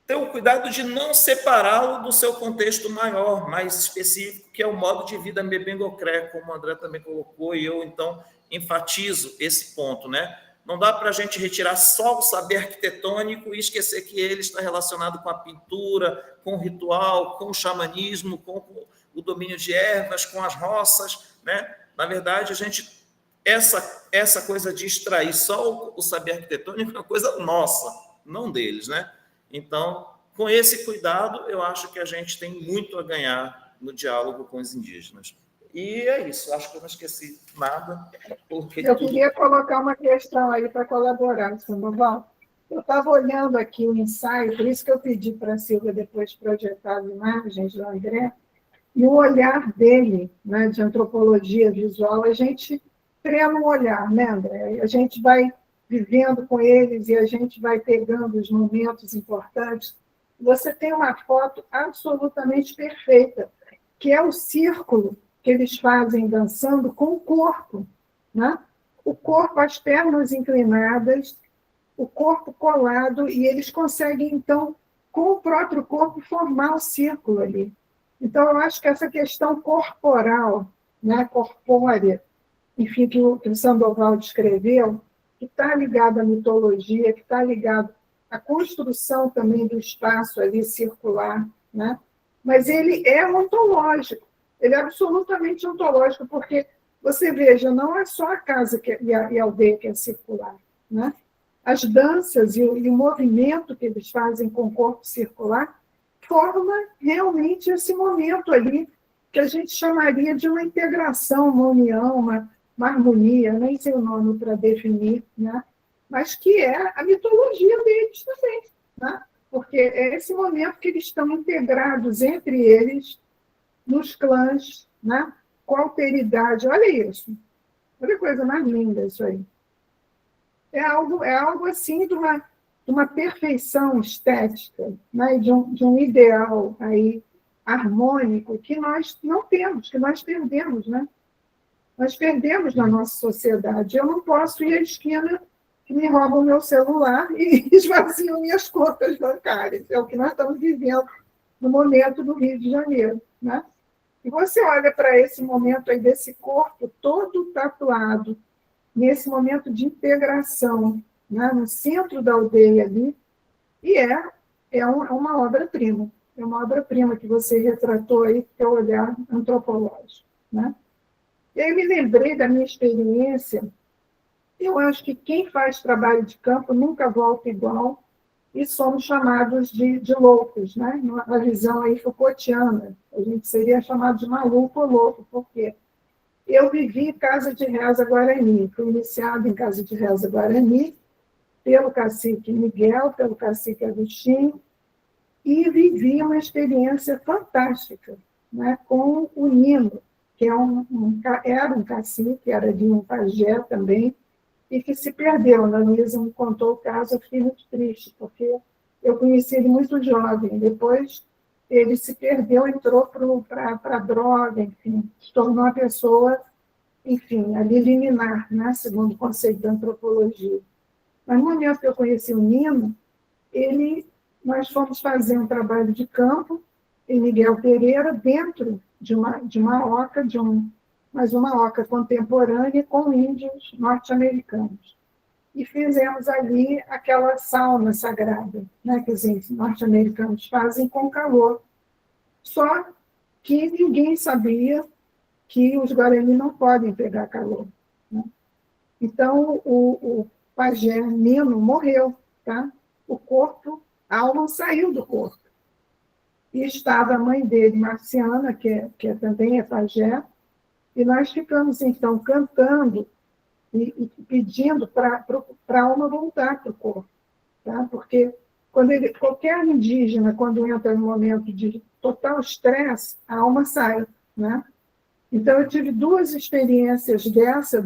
ter o cuidado de não separá-lo do seu contexto maior, mais específico, que é o modo de vida Mbengocré, como o André também colocou, e eu, então, enfatizo esse ponto, né? Não dá para a gente retirar só o saber arquitetônico e esquecer que ele está relacionado com a pintura, com o ritual, com o xamanismo, com o domínio de ervas, com as roças, né? Na verdade, a gente essa coisa de extrair só o saber arquitetônico é uma coisa nossa, não deles, né? Então, com esse cuidado, eu acho que a gente tem muito a ganhar no diálogo com os indígenas. E é isso, acho que eu não esqueci nada. Eu queria colocar uma questão aí para colaborar, Sandoval. Eu estava olhando aqui o ensaio, por isso que eu pedi para a Silvia depois projetar as imagens do André, e o olhar dele, né, de antropologia visual, a gente treina um olhar, né, André? A gente vai vivendo com eles e a gente vai pegando os momentos importantes. Você tem uma foto absolutamente perfeita, que é o círculo que eles fazem dançando com o corpo, né? O corpo, as pernas inclinadas, o corpo colado, e eles conseguem, então, com o próprio corpo, formar o círculo ali. Então, eu acho que essa questão corporal, né, corpórea, enfim, que o Sandoval descreveu, que está ligado à mitologia, que está ligado à construção também do espaço ali circular, né? Mas ele é ontológico, ele é absolutamente ontológico, porque, você veja, não é só a casa e a aldeia que é circular, né? As danças e o movimento que eles fazem com o corpo circular forma realmente esse momento ali que a gente chamaria de uma integração, uma união, uma harmonia, nem sei o nome para definir, né? Mas que é a mitologia deles também, né? Porque é esse momento que eles estão integrados entre eles, nos clãs, né? Com alteridade. Olha isso. Olha a coisa mais linda isso aí. É algo assim de uma perfeição estética, né? De um ideal aí harmônico que nós não temos, que nós perdemos, né? Nós perdemos na nossa sociedade. Eu não posso ir à esquina que me roubam meu celular e esvaziam minhas contas bancárias. É o que nós estamos vivendo no momento do Rio de Janeiro, né? E você olha para esse momento aí desse corpo todo tatuado, nesse momento de integração, né, no centro da aldeia ali, e é uma obra-prima. É uma obra-prima que você retratou aí, que é o olhar antropológico, né? E aí eu me lembrei da minha experiência. Eu acho que quem faz trabalho de campo nunca volta igual, e somos chamados de loucos, né? Uma visão aí Foucaultiana. A gente seria chamado de maluco ou louco, por quê? Eu vivi Casa de Reza Guarani, fui iniciada em Casa de Reza Guarani, pelo cacique Miguel, pelo cacique Agostinho, e vivi uma experiência fantástica, né, com o Nino, que era um cacique, era de um pajé também, e que se perdeu. A Luísa me contou o caso, eu fiquei muito triste, porque eu conheci ele muito jovem, depois ele se perdeu, entrou para a droga, enfim, se tornou uma pessoa, enfim, ali liminar, né, segundo o conceito da antropologia. Mas no momento que eu conheci o Nino, nós fomos fazer um trabalho de campo em Miguel Pereira, dentro de uma oca, mas uma oca contemporânea com índios norte-americanos. E fizemos ali aquela sauna sagrada, né, que os norte-americanos fazem com calor. Só que ninguém sabia que os Guarani não podem pegar calor, né? Então, o pajé Nino morreu, tá? O corpo, a alma saiu do corpo. E estava a mãe dele, Marciana, que também é pajé, e nós ficamos, então, cantando e pedindo para a alma voltar para o corpo, tá? Porque qualquer indígena, quando entra em um momento de total estresse, a alma sai, né? Então, eu tive duas experiências dessa,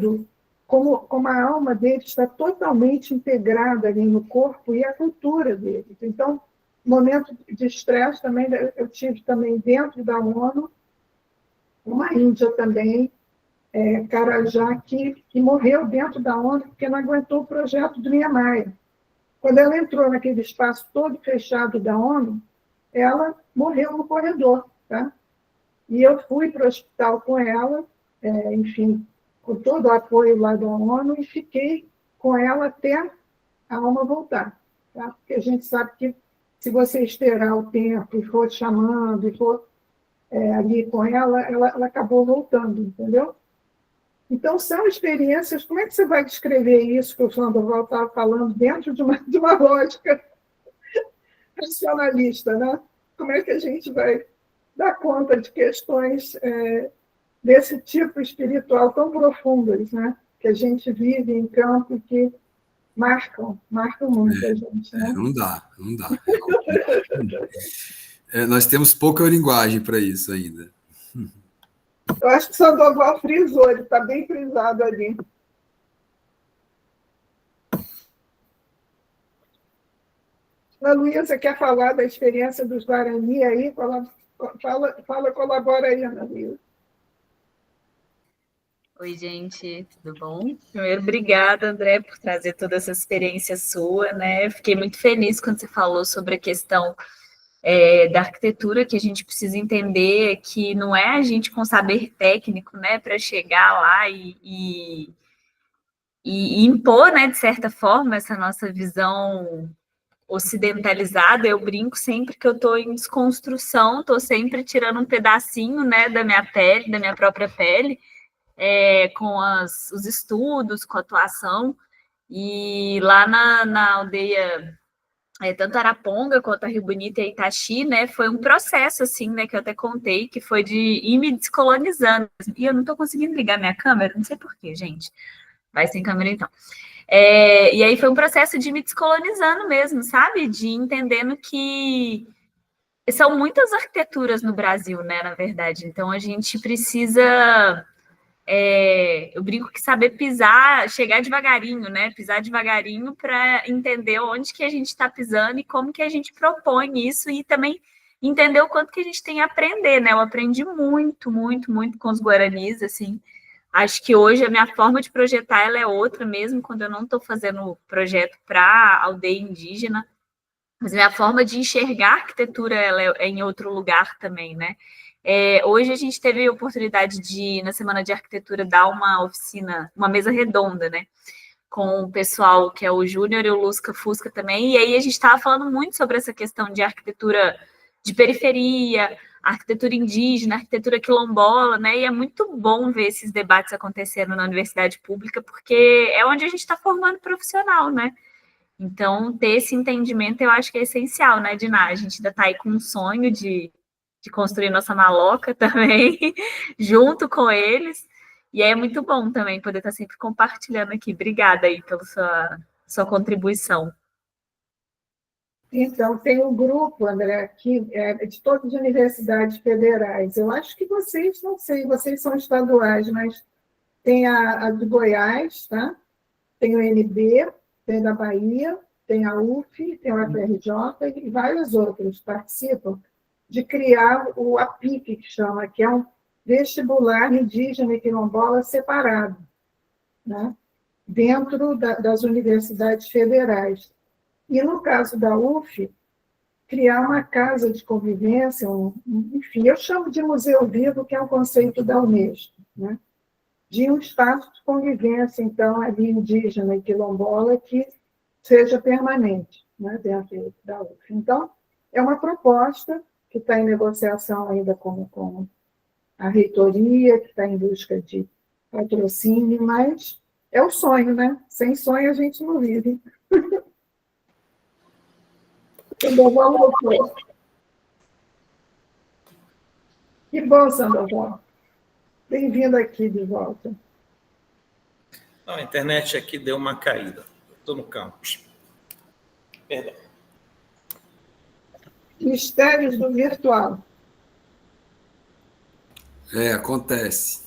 como a alma dele está totalmente integrada ali no corpo e a cultura dele. Então, momento de estresse também, eu tive também dentro da ONU, uma índia também, Carajá, que morreu dentro da ONU porque não aguentou o projeto do Niemeyer. Quando ela entrou naquele espaço todo fechado da ONU, ela morreu no corredor, tá? E eu fui para o hospital com ela, enfim, com todo o apoio lá da ONU, e fiquei com ela até a alma voltar, tá? Porque a gente sabe que se você esperar o tempo e for chamando, e for ali com ela acabou voltando, entendeu? Então, são experiências. Como é que você vai descrever isso que o Sandoval estava falando dentro de uma lógica racionalista, né? Como é que a gente vai dar conta de questões desse tipo espiritual tão profundas, né? Que a gente vive em campo e que marcam muito a gente, né? Não dá. Nós temos pouca linguagem para isso ainda. Eu acho que o Sandoval frisou, ele está bem frisado ali. A Luísa quer falar da experiência dos Guarani aí? Colabora aí, Ana Luísa. Oi, gente, tudo bom? Primeiro, obrigada, André, por trazer toda essa experiência sua, né? Eu fiquei muito feliz quando você falou sobre a questão da arquitetura, que a gente precisa entender que não é a gente com saber técnico, né, para chegar lá e impor, né, de certa forma, essa nossa visão ocidentalizada. Eu brinco sempre que eu estou em desconstrução, estou sempre tirando um pedacinho, né, da minha pele, da minha própria pele, com os estudos, com a atuação. E lá na aldeia, tanto Araponga quanto a Rio Bonito e Itachi, né, foi um processo, assim, né, que eu até contei, que foi de ir me descolonizando. E eu não estou conseguindo ligar minha câmera, não sei porquê, gente. Vai sem câmera, então. E aí foi um processo de me descolonizando mesmo, sabe? De entendendo que são muitas arquiteturas no Brasil, né, na verdade. Então, a gente precisa... eu brinco que saber pisar, chegar devagarinho, né? Pisar devagarinho para entender onde que a gente está pisando e como que a gente propõe isso, e também entender o quanto que a gente tem a aprender, né? Eu aprendi muito, muito, muito com os guaranis, assim. Acho que hoje a minha forma de projetar ela é outra, mesmo quando eu não estou fazendo projeto para aldeia indígena, mas a minha forma de enxergar a arquitetura ela é em outro lugar também, né? Hoje a gente teve a oportunidade de, na Semana de Arquitetura, dar uma oficina, uma mesa redonda, né? Com o pessoal que é o Júnior e o Lusca Fusca também, e aí a gente estava falando muito sobre essa questão de arquitetura de periferia, arquitetura indígena, arquitetura quilombola, né? E é muito bom ver esses debates acontecendo na universidade pública, porque é onde a gente está formando profissional, né? Então, ter esse entendimento eu acho que é essencial, né, Diná? A gente ainda está aí com um sonho de construir nossa maloca também, junto com eles. E é muito bom também poder estar sempre compartilhando aqui. Obrigada aí pela sua contribuição. Então, tem um grupo, André, aqui, de todas as universidades federais. Eu acho que vocês, não sei, vocês são estaduais, mas tem a de Goiás, tá? Tem o NB, tem da Bahia, tem a UF, tem o UFRJ e vários outros participam de criar o APIC, que chama, que é um vestibular indígena e quilombola separado, né? Dentro das universidades federais. E, no caso da UF, criar uma casa de convivência, enfim, eu chamo de museu vivo, que é um conceito da Unesco, né? De um espaço de convivência, então, ali indígena e quilombola, que seja permanente, né, dentro da UF. Então, é uma proposta que está em negociação ainda com a reitoria, que está em busca de patrocínio, mas é o sonho, né? Sem sonho a gente não vive. Sandoval voltou. Que bom, Sandoval. Bem-vindo aqui de volta. Não, a internet aqui deu uma caída. Estou no campus. Perdão. Mistérios do virtual. Acontece.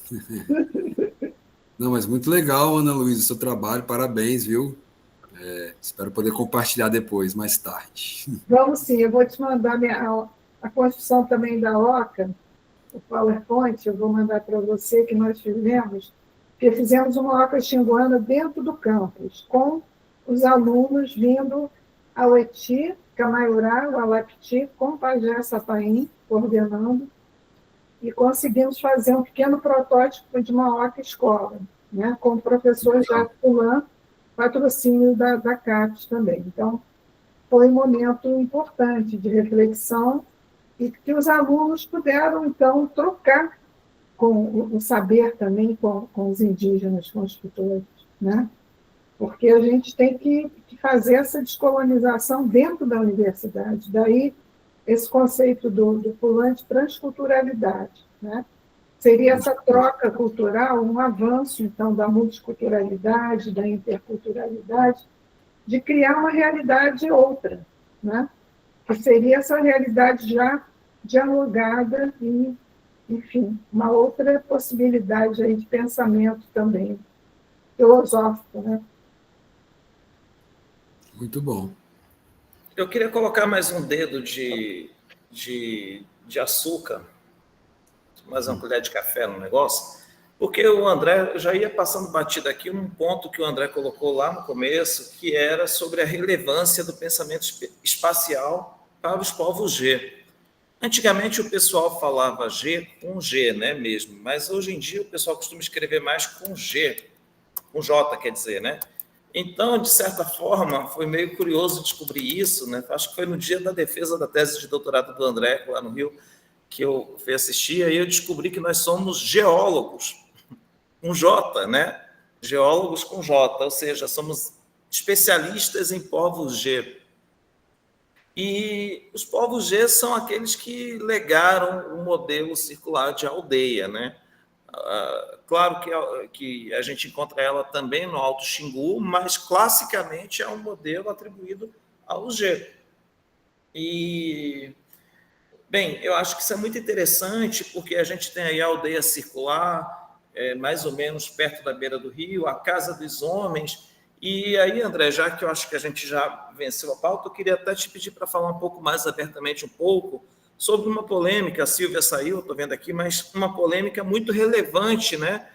Não, mas muito legal, Ana Luísa, o seu trabalho, parabéns, viu? Espero poder compartilhar depois, mais tarde. Vamos sim, eu vou te mandar a construção também da OCA, o PowerPoint, eu vou mandar para você, que nós fizemos, porque fizemos uma OCA xinguana dentro do campus, com os alunos vindo ao ETI, Camaiurá, o Alapti, com o Pajé Sapaim, coordenando, e conseguimos fazer um pequeno protótipo de uma OCA escola, né, com o professor Jacques Poulain, patrocínio da CAPES também. Então, foi um momento importante de reflexão e que os alunos puderam, então, trocar com o saber também com os indígenas, com os tutores, né? Porque a gente tem que fazer essa descolonização dentro da universidade. Daí, esse conceito do Poulain de transculturalidade, né? Seria essa troca cultural um avanço, então, da multiculturalidade, da interculturalidade, de criar uma realidade outra, né? Que seria essa realidade já dialogada e, enfim, uma outra possibilidade aí de pensamento também filosófico, né? Muito bom. Eu queria colocar mais um dedo de açúcar, mais uma colher de café no negócio, porque o André já ia passando batida aqui um ponto que o André colocou lá no começo, que era sobre a relevância do pensamento espacial para os povos G. Antigamente o pessoal falava G com G, né, mesmo, mas hoje em dia o pessoal costuma escrever mais com G, com J, quer dizer, né? Então, de certa forma, foi meio curioso descobrir isso, né? Acho que foi no dia da defesa da tese de doutorado do André, lá no Rio, que eu fui assistir, aí eu descobri que nós somos geólogos, com J, né? Geólogos com J, ou seja, somos especialistas em povos G. E os povos G são aqueles que legaram o modelo circular de aldeia, né? Claro que a gente encontra ela também no Alto Xingu, mas classicamente é um modelo atribuído ao G. E, bem, eu acho que isso é muito interessante, porque a gente tem aí a aldeia circular, mais ou menos perto da beira do rio, a Casa dos Homens. E aí, André, já que eu acho que a gente já venceu a pauta, eu queria até te pedir para falar um pouco mais abertamente sobre uma polêmica. A Silvia saiu, estou vendo aqui, mas uma polêmica muito relevante, né,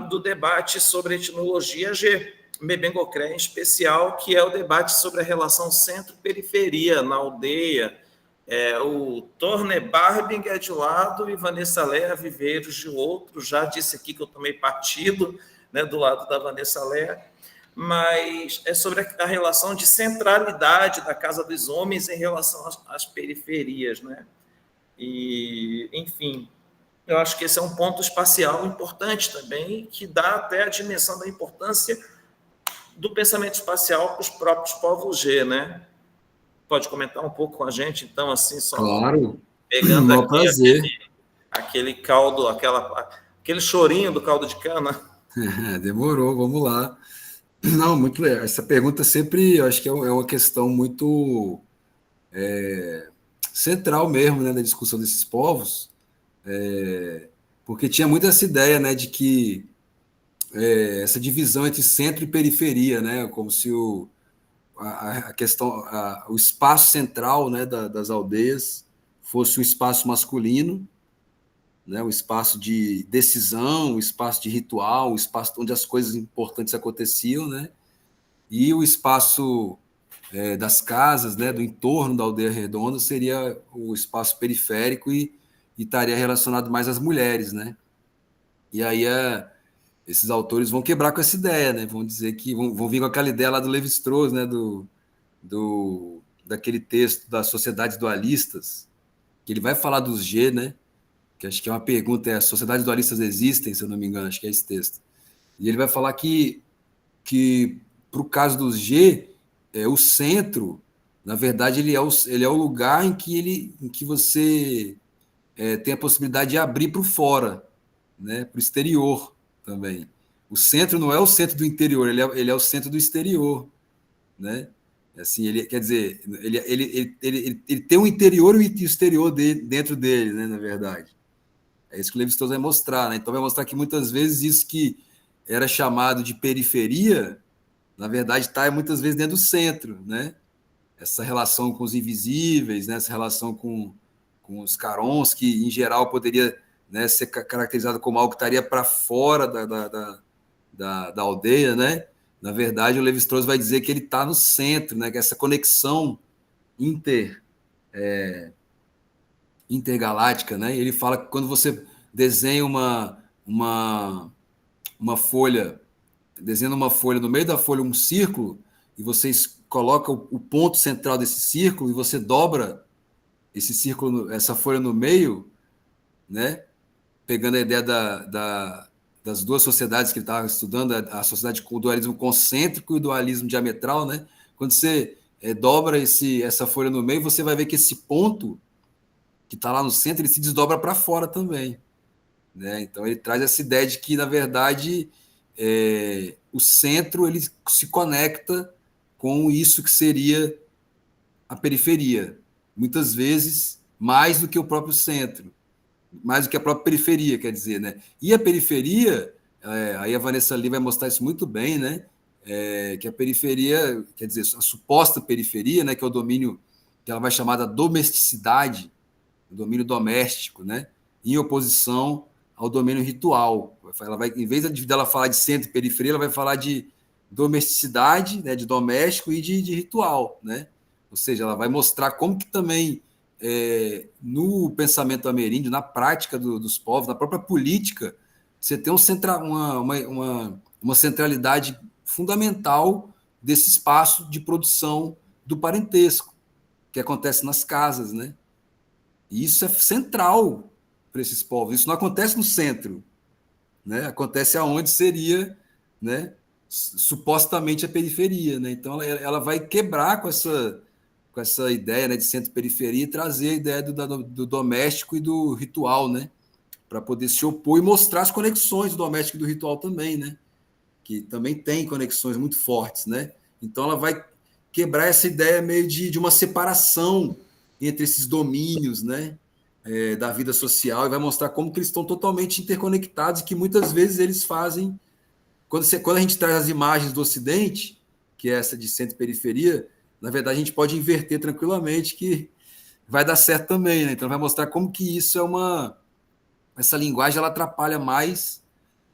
do debate sobre etnologia G, Mbengocré em especial, que é o debate sobre a relação centro-periferia na aldeia. O Torne Barbinger de um lado e Vanessa Lea Viveiros de outro. Já disse aqui que eu tomei partido, né, do lado da Vanessa Lea, mas é sobre a relação de centralidade da Casa dos Homens em relação às periferias, né? E, enfim, eu acho que esse é um ponto espacial importante também, que dá até a dimensão da importância do pensamento espacial para os próprios povos G, né? Pode comentar um pouco com a gente, então, assim, só claro, pegando aqui prazer. aquele caldo, aquele chorinho do caldo de cana. Demorou, vamos lá. Não, muito legal. Essa pergunta sempre, eu acho que é uma questão muito central mesmo, né, da discussão desses povos, porque tinha muito essa ideia, né, de que essa divisão entre centro e periferia, né, como se a questão, o espaço central, né, das aldeias fosse um espaço masculino, né, um espaço de decisão, um espaço de ritual, um espaço onde as coisas importantes aconteciam, né, e o espaço das casas, né, do entorno da aldeia redonda seria o espaço periférico e estaria relacionado mais às mulheres, né? E aí esses autores vão quebrar com essa ideia, né? Vão dizer que vão vir com aquela ideia lá do Levi-Strauss, né? Daquele texto das Sociedades Dualistas, que ele vai falar dos G, né? Que acho que é uma pergunta, as sociedades dualistas existem, se eu não me engano, acho que é esse texto. E ele vai falar que para o caso dos G, o centro, na verdade, ele é o lugar em que você tem a possibilidade de abrir para o fora, né, para o exterior também. O centro não é o centro do interior, ele é o centro do exterior, né? Assim, ele, quer dizer, ele tem o interior e o exterior dentro dele, né, na verdade. É isso que o Lévi-Strauss vai mostrar, né? Então vai mostrar que muitas vezes isso que era chamado de periferia, na verdade está muitas vezes dentro do centro, né? Essa relação com os invisíveis, né? Essa relação com os carons, que em geral poderia, né, ser caracterizado como algo que estaria para fora da aldeia, né? Na verdade, o Lévi-Strauss vai dizer que ele está no centro, né? Que essa conexão intergaláctica, né? Ele fala que quando você desenha uma folha, desenha uma folha, no meio da folha um círculo, e você coloca o ponto central desse círculo e você dobra esse círculo, essa folha no meio, né? Pegando a ideia das duas sociedades que ele estava estudando, a sociedade com o dualismo concêntrico e o dualismo diametral, né? Quando você dobra essa folha no meio, você vai ver que esse ponto que está lá no centro, ele se desdobra para fora também, né? Então ele traz essa ideia de que, na verdade, o centro ele se conecta com isso que seria a periferia, muitas vezes mais do que o próprio centro, mais do que a própria periferia, quer dizer, né? E a periferia, aí a Vanessa Lee vai mostrar isso muito bem, né? Que a periferia, quer dizer, a suposta periferia, né, que é o domínio que ela vai chamar da domesticidade, o domínio doméstico, né? Em oposição ao domínio ritual. Ela vai, em vez dela falar de centro e periferia, ela vai falar de domesticidade, né, de doméstico e de ritual, né? Ou seja, ela vai mostrar como que também no pensamento ameríndio, na prática dos povos, na própria política, você tem uma centralidade fundamental desse espaço de produção do parentesco, que acontece nas casas, né? E isso é central para esses povos. Isso não acontece no centro, né? Acontece aonde seria, né, supostamente a periferia, né? Então ela vai quebrar com essa ideia, né, de centro-periferia e trazer a ideia do doméstico e do ritual, né? Para poder se opor e mostrar as conexões do doméstico e do ritual também, né? Que também tem conexões muito fortes, né? Então ela vai quebrar essa ideia meio de uma separação entre esses domínios, né, da vida social, e vai mostrar como que eles estão totalmente interconectados e que muitas vezes eles fazem... Quando a gente traz as imagens do Ocidente, que é essa de centro e periferia, na verdade a gente pode inverter tranquilamente que vai dar certo também, né? Então vai mostrar como que isso essa linguagem ela atrapalha mais,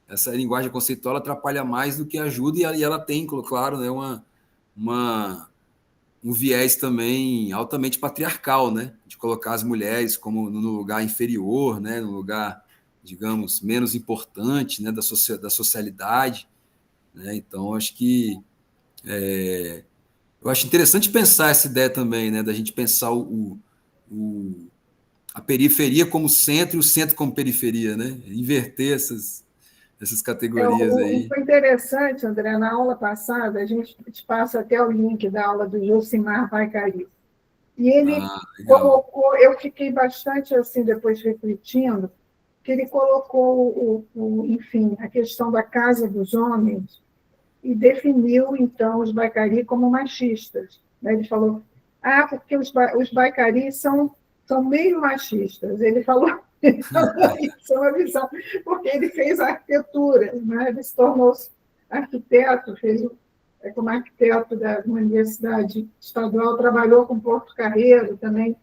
essa linguagem conceitual ela atrapalha mais do que ajuda, e ela tem, claro, né, um viés também altamente patriarcal, né? De colocar as mulheres como no lugar inferior, né? No lugar, digamos, menos importante, né? Da socialidade, né? Então, acho que eu acho interessante pensar essa ideia também, né? Da gente pensar a periferia como centro e o centro como periferia, né? Inverter essas categorias aí. Foi interessante, André, na aula passada, a gente te passa até o link da aula do Josimar Vaicari. E ele colocou, eu fiquei bastante assim, depois refletindo, que ele colocou, enfim, a questão da casa dos homens e definiu, então, os Vaicari como machistas, né? Ele falou, porque os Vaicari são meio machistas. Ele falou isso, é uma visão, porque ele fez arquitetura, né? Ele se tornou arquiteto, como arquiteto da Universidade Estadual, trabalhou com Porto Carreiro também,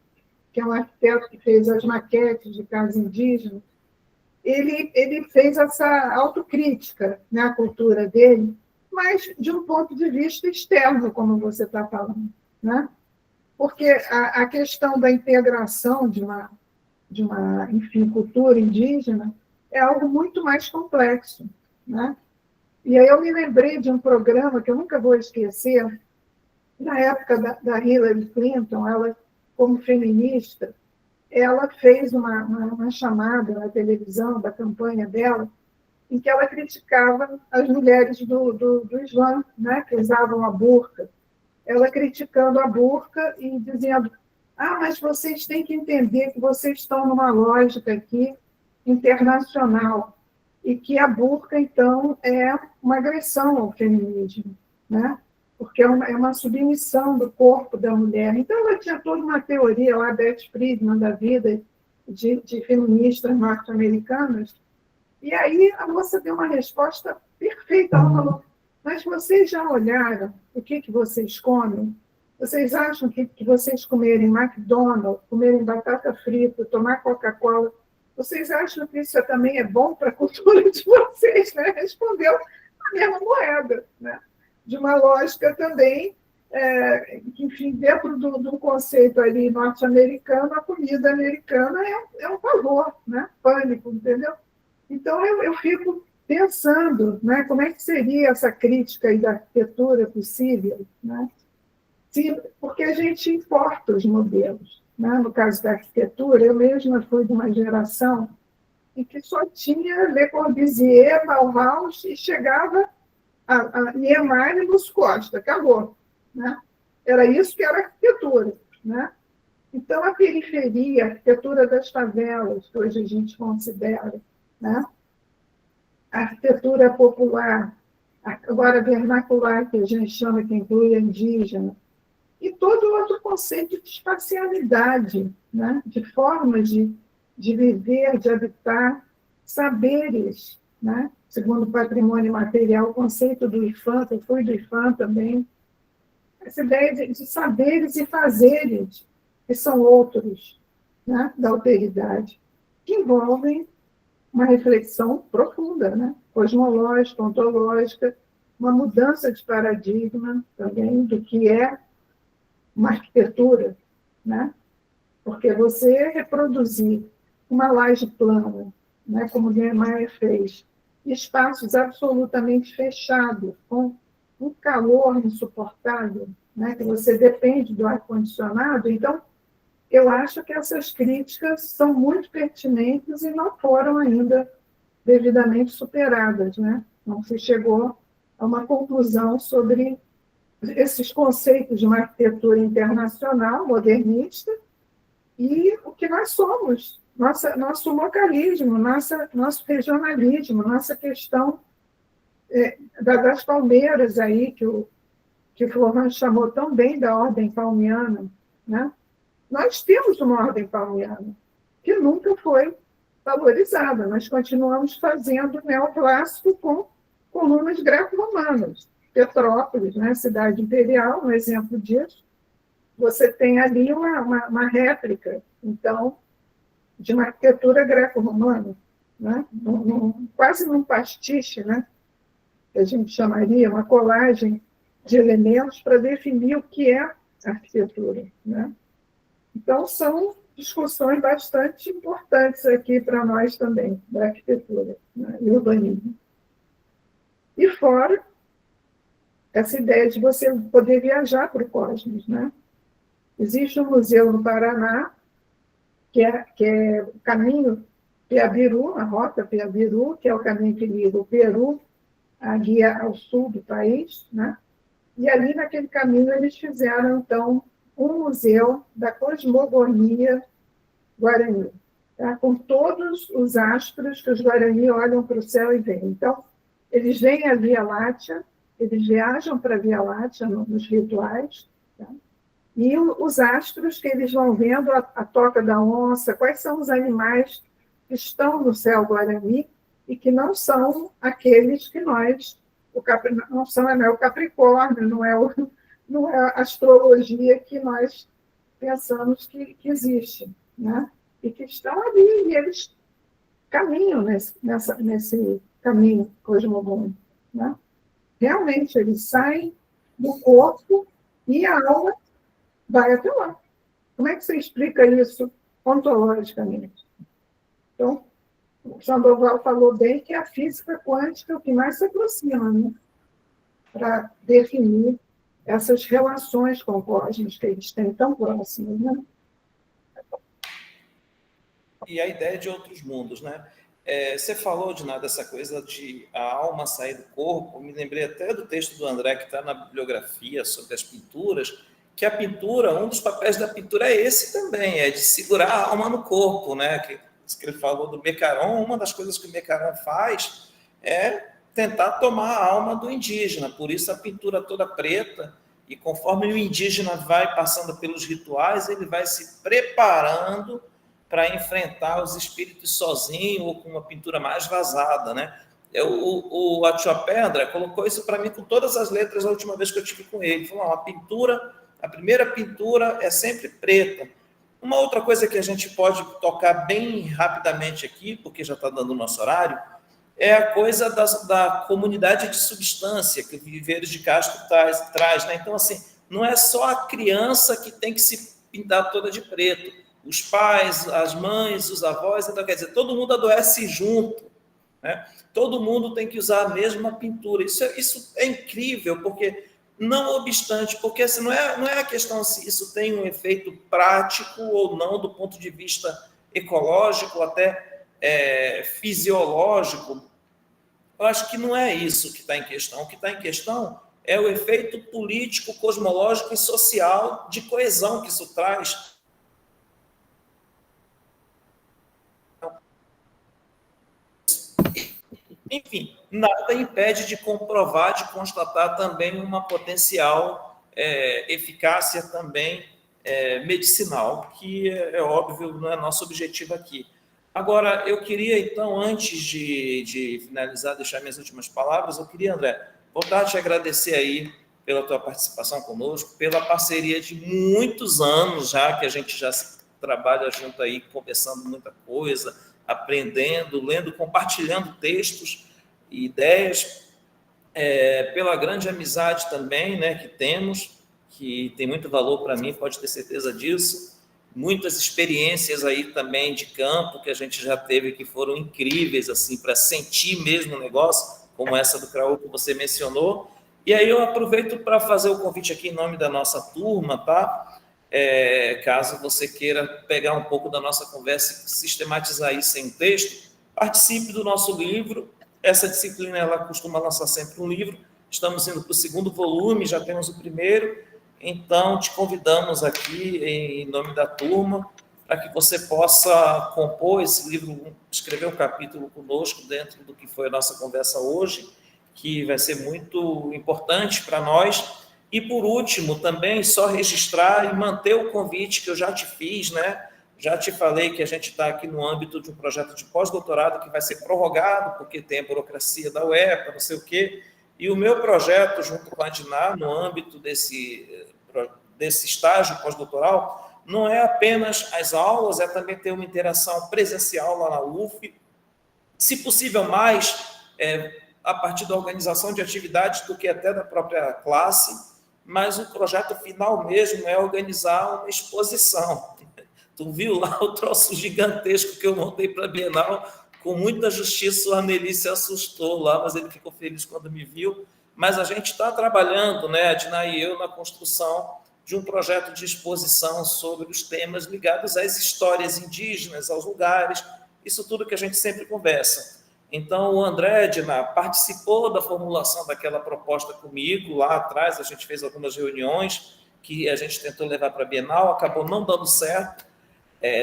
que é um arquiteto que fez as maquetes de casas indígenas. Ele fez essa autocrítica na cultura dele, mas de um ponto de vista externo, como você está falando, né? Porque a questão da integração de uma enfim, cultura indígena é algo muito mais complexo, né? E aí eu me lembrei de um programa que eu nunca vou esquecer, na época da Hillary Clinton, ela, como feminista, ela fez uma chamada na televisão da campanha dela, em que ela criticava as mulheres do Islã, né, que usavam a burca. Ela criticando a burca e dizendo, mas vocês têm que entender que vocês estão numa lógica aqui internacional e que a burca, então, é uma agressão ao feminismo, né? porque é uma submissão do corpo da mulher. Então, ela tinha toda uma teoria lá, Beth Friedman, da vida de feministas norte-americanas, e aí a moça deu uma resposta perfeita. Ela falou, mas vocês já olharam o que vocês comem? Vocês acham que vocês comerem McDonald's, comerem batata frita, tomar Coca-Cola, vocês acham que isso também é bom para a cultura de vocês? Né? Respondeu a mesma moeda, né? De uma lógica também, enfim, dentro do conceito ali norte-americano, a comida americana é um favor, né? Pânico, entendeu? Então, eu fico pensando, né, como é que seria essa crítica aí da arquitetura possível, né? Porque a gente importa os modelos. Né? No caso da arquitetura, eu mesma fui de uma geração em que só tinha Le Corbusier, Bauhaus, e chegava a Niemeyer e Luz Costa, acabou. Né? Era isso que era arquitetura. Né? Então, a periferia, a arquitetura das favelas, que hoje a gente considera, né? A arquitetura popular, agora vernacular, que a gente chama, que inclui a indígena, e todo outro conceito de espacialidade, né? De formas de viver, de habitar, saberes, né? Segundo o patrimônio material, o conceito do IFAM, eu fui do IFAM também, essa ideia de saberes e fazeres, que são outros, né? Da alteridade, que envolvem uma reflexão profunda, né? Cosmológica, ontológica, uma mudança de paradigma também do que é uma arquitetura, né? Porque você reproduzir uma laje plana, né, como Niemeyer fez, espaços absolutamente fechados, com um calor insuportável, né, que você depende do ar-condicionado. Então, eu acho que essas críticas são muito pertinentes e não foram ainda devidamente superadas, né? Não se chegou a uma conclusão sobre esses conceitos de uma arquitetura internacional, modernista, e o que nós somos, nosso localismo, nosso regionalismo, nossa questão das palmeiras aí, que o Florent chamou tão bem da ordem palmiana, né? Nós temos uma ordem palmiana, que nunca foi valorizada. Nós continuamos fazendo neoclássico com colunas greco-romanas. Petrópolis, né, cidade imperial, um exemplo disso, você tem ali uma réplica, então, de uma arquitetura greco-romana, né, quase num pastiche, né, que a gente chamaria uma colagem de elementos para definir o que é arquitetura. Né? Então, são discussões bastante importantes aqui para nós também, da arquitetura, né, e urbanismo. E fora essa ideia de você poder viajar para o cosmos, né? Existe um museu no Paraná, que é o caminho Piabiru, a rota Piabiru, que é o caminho que liga o Peru ali ao sul do país, né? E ali naquele caminho eles fizeram, então, um museu da cosmogonia Guarani, tá? Com todos os astros que os Guarani olham para o céu e veem. Então, eles veem a Via Láctea, eles viajam para a Via Láctea nos rituais, tá? E os astros que eles vão vendo, a toca da onça, quais são os animais que estão no céu Guarani e que não são aqueles que nós, não são o Capricórnio, não é a astrologia que nós pensamos que existe, né? E que estão ali, e eles caminham nesse caminho cosmogônico, né? Realmente, eles saem do corpo e a alma vai até lá. Como é que você explica isso ontologicamente? Então, o Sandoval falou bem que a física quântica é o que mais se aproxima, né? Para definir essas relações com o cosmos que eles têm tão próximas, né? E a ideia de outros mundos, né? Você falou, Diná, dessa coisa de a alma sair do corpo. Me lembrei até do texto do André, que está na bibliografia sobre as pinturas, que a pintura, um dos papéis da pintura é esse também, é de segurar a alma no corpo, né? Que ele falou do Mecaron, uma das coisas que o Mecaron faz é tentar tomar a alma do indígena. Por isso a pintura toda preta, e conforme o indígena vai passando pelos rituais, ele vai se preparando para enfrentar os espíritos sozinho ou com uma pintura mais vazada, né? O Atiopé, André, colocou isso para mim com todas as letras a última vez que eu estive com ele. Ele falou, a primeira pintura é sempre preta. Uma outra coisa que a gente pode tocar bem rapidamente aqui, porque já está dando o nosso horário, é a coisa da comunidade de substância que o Viveiros de Castro traz, né? Então, assim, não é só a criança que tem que se pintar toda de preto. Os pais, as mães, os avós, então, quer dizer, todo mundo adoece junto, né? Todo mundo tem que usar a mesma pintura. Isso é incrível, porque, não obstante, porque assim, não é a questão se isso tem um efeito prático ou não, do ponto de vista ecológico, até fisiológico. Eu acho que não é isso que está em questão. O que está em questão é o efeito político, cosmológico e social de coesão que isso traz. Enfim, nada impede de comprovar, de constatar também uma potencial eficácia também medicinal, que é óbvio, não é nosso objetivo aqui. Agora, eu queria, então, antes de finalizar, deixar minhas últimas palavras, eu queria, André, voltar a te agradecer aí pela tua participação conosco, pela parceria de muitos anos já, que a gente já trabalha junto aí, conversando muita coisa, aprendendo, lendo, compartilhando textos e ideias, pela grande amizade também, né, que temos, que tem muito valor para mim, pode ter certeza disso. Muitas experiências aí também de campo que a gente já teve que foram incríveis, assim, para sentir mesmo o negócio, como essa do Craú que você mencionou. E aí eu aproveito para fazer o convite aqui em nome da nossa turma, tá? Caso você queira pegar um pouco da nossa conversa e sistematizar isso em texto, participe do nosso livro. Essa disciplina, ela costuma lançar sempre um livro. Estamos indo para o 2º volume, já temos o 1º. Então, te convidamos aqui, em nome da turma, para que você possa compor esse livro, escrever um capítulo conosco dentro do que foi a nossa conversa hoje, que vai ser muito importante para nós. E, por último, também só registrar e manter o convite que eu já te fiz, né? Já te falei que a gente está aqui no âmbito de um projeto de pós-doutorado que vai ser prorrogado, porque tem a burocracia da UEPA, não sei o quê. E o meu projeto, junto com a Diná, no âmbito desse estágio pós-doutoral, não é apenas as aulas, é também ter uma interação presencial lá na UF, se possível mais, a partir da organização de atividades do que até da própria classe, mas o projeto final mesmo é organizar uma exposição. Tu viu lá o troço gigantesco que eu montei para a Bienal, com muita justiça, o Aneli se assustou lá, mas ele ficou feliz quando me viu. Mas a gente está trabalhando, né, a Diná e eu, na construção de um projeto de exposição sobre os temas ligados às histórias indígenas, aos lugares, isso tudo que a gente sempre conversa. Então, o André, Diná, participou da formulação daquela proposta comigo, lá atrás a gente fez algumas reuniões que a gente tentou levar para a Bienal, acabou não dando certo,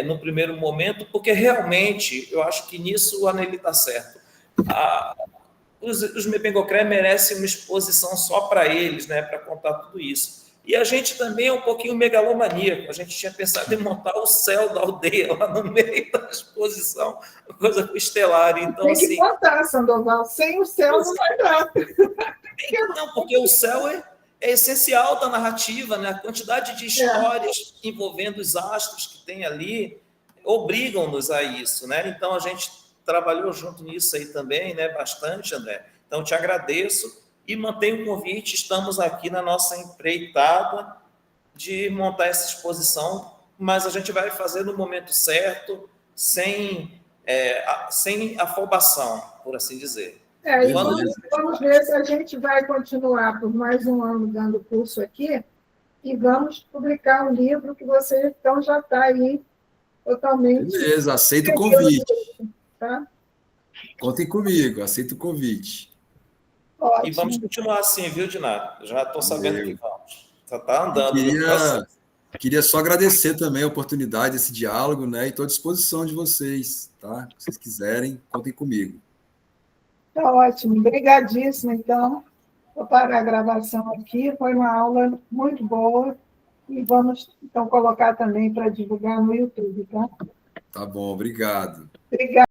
no primeiro momento, porque realmente, eu acho que nisso o Aneli está certo. Os Mebengocré merecem uma exposição só para eles, né, para contar tudo isso. E a gente também é um pouquinho megalomaníaco, a gente tinha pensado em montar o céu da aldeia lá no meio da exposição, coisa estelar. Então, tem que montar, Sandoval, sem o céu não vai dar. Não, porque o céu é essencial da narrativa, né? A quantidade de histórias envolvendo os astros que tem ali obrigam-nos a isso, né? Então, a gente trabalhou junto nisso aí também, né? Bastante, André. Então, te agradeço e mantenho o convite. Estamos aqui na nossa empreitada de montar essa exposição, mas a gente vai fazer no momento certo, sem afobação, por assim dizer. E vamos ver se a gente vai continuar por mais um ano dando curso aqui e vamos publicar um livro que você então já está aí totalmente... Beleza, aceito o convite. Tá? Contem comigo, aceito o convite. Ótimo. E vamos continuar assim, viu, Diná? Já estou sabendo que vamos. Está andando. Queria só agradecer também a oportunidade desse diálogo, né? E estou à disposição de vocês, tá? Se vocês quiserem, contem comigo. Tá ótimo, obrigadíssima, então. Vou parar a gravação aqui, foi uma aula muito boa, e vamos, então, colocar também para divulgar no YouTube, tá? Tá bom, obrigado. Obrigada.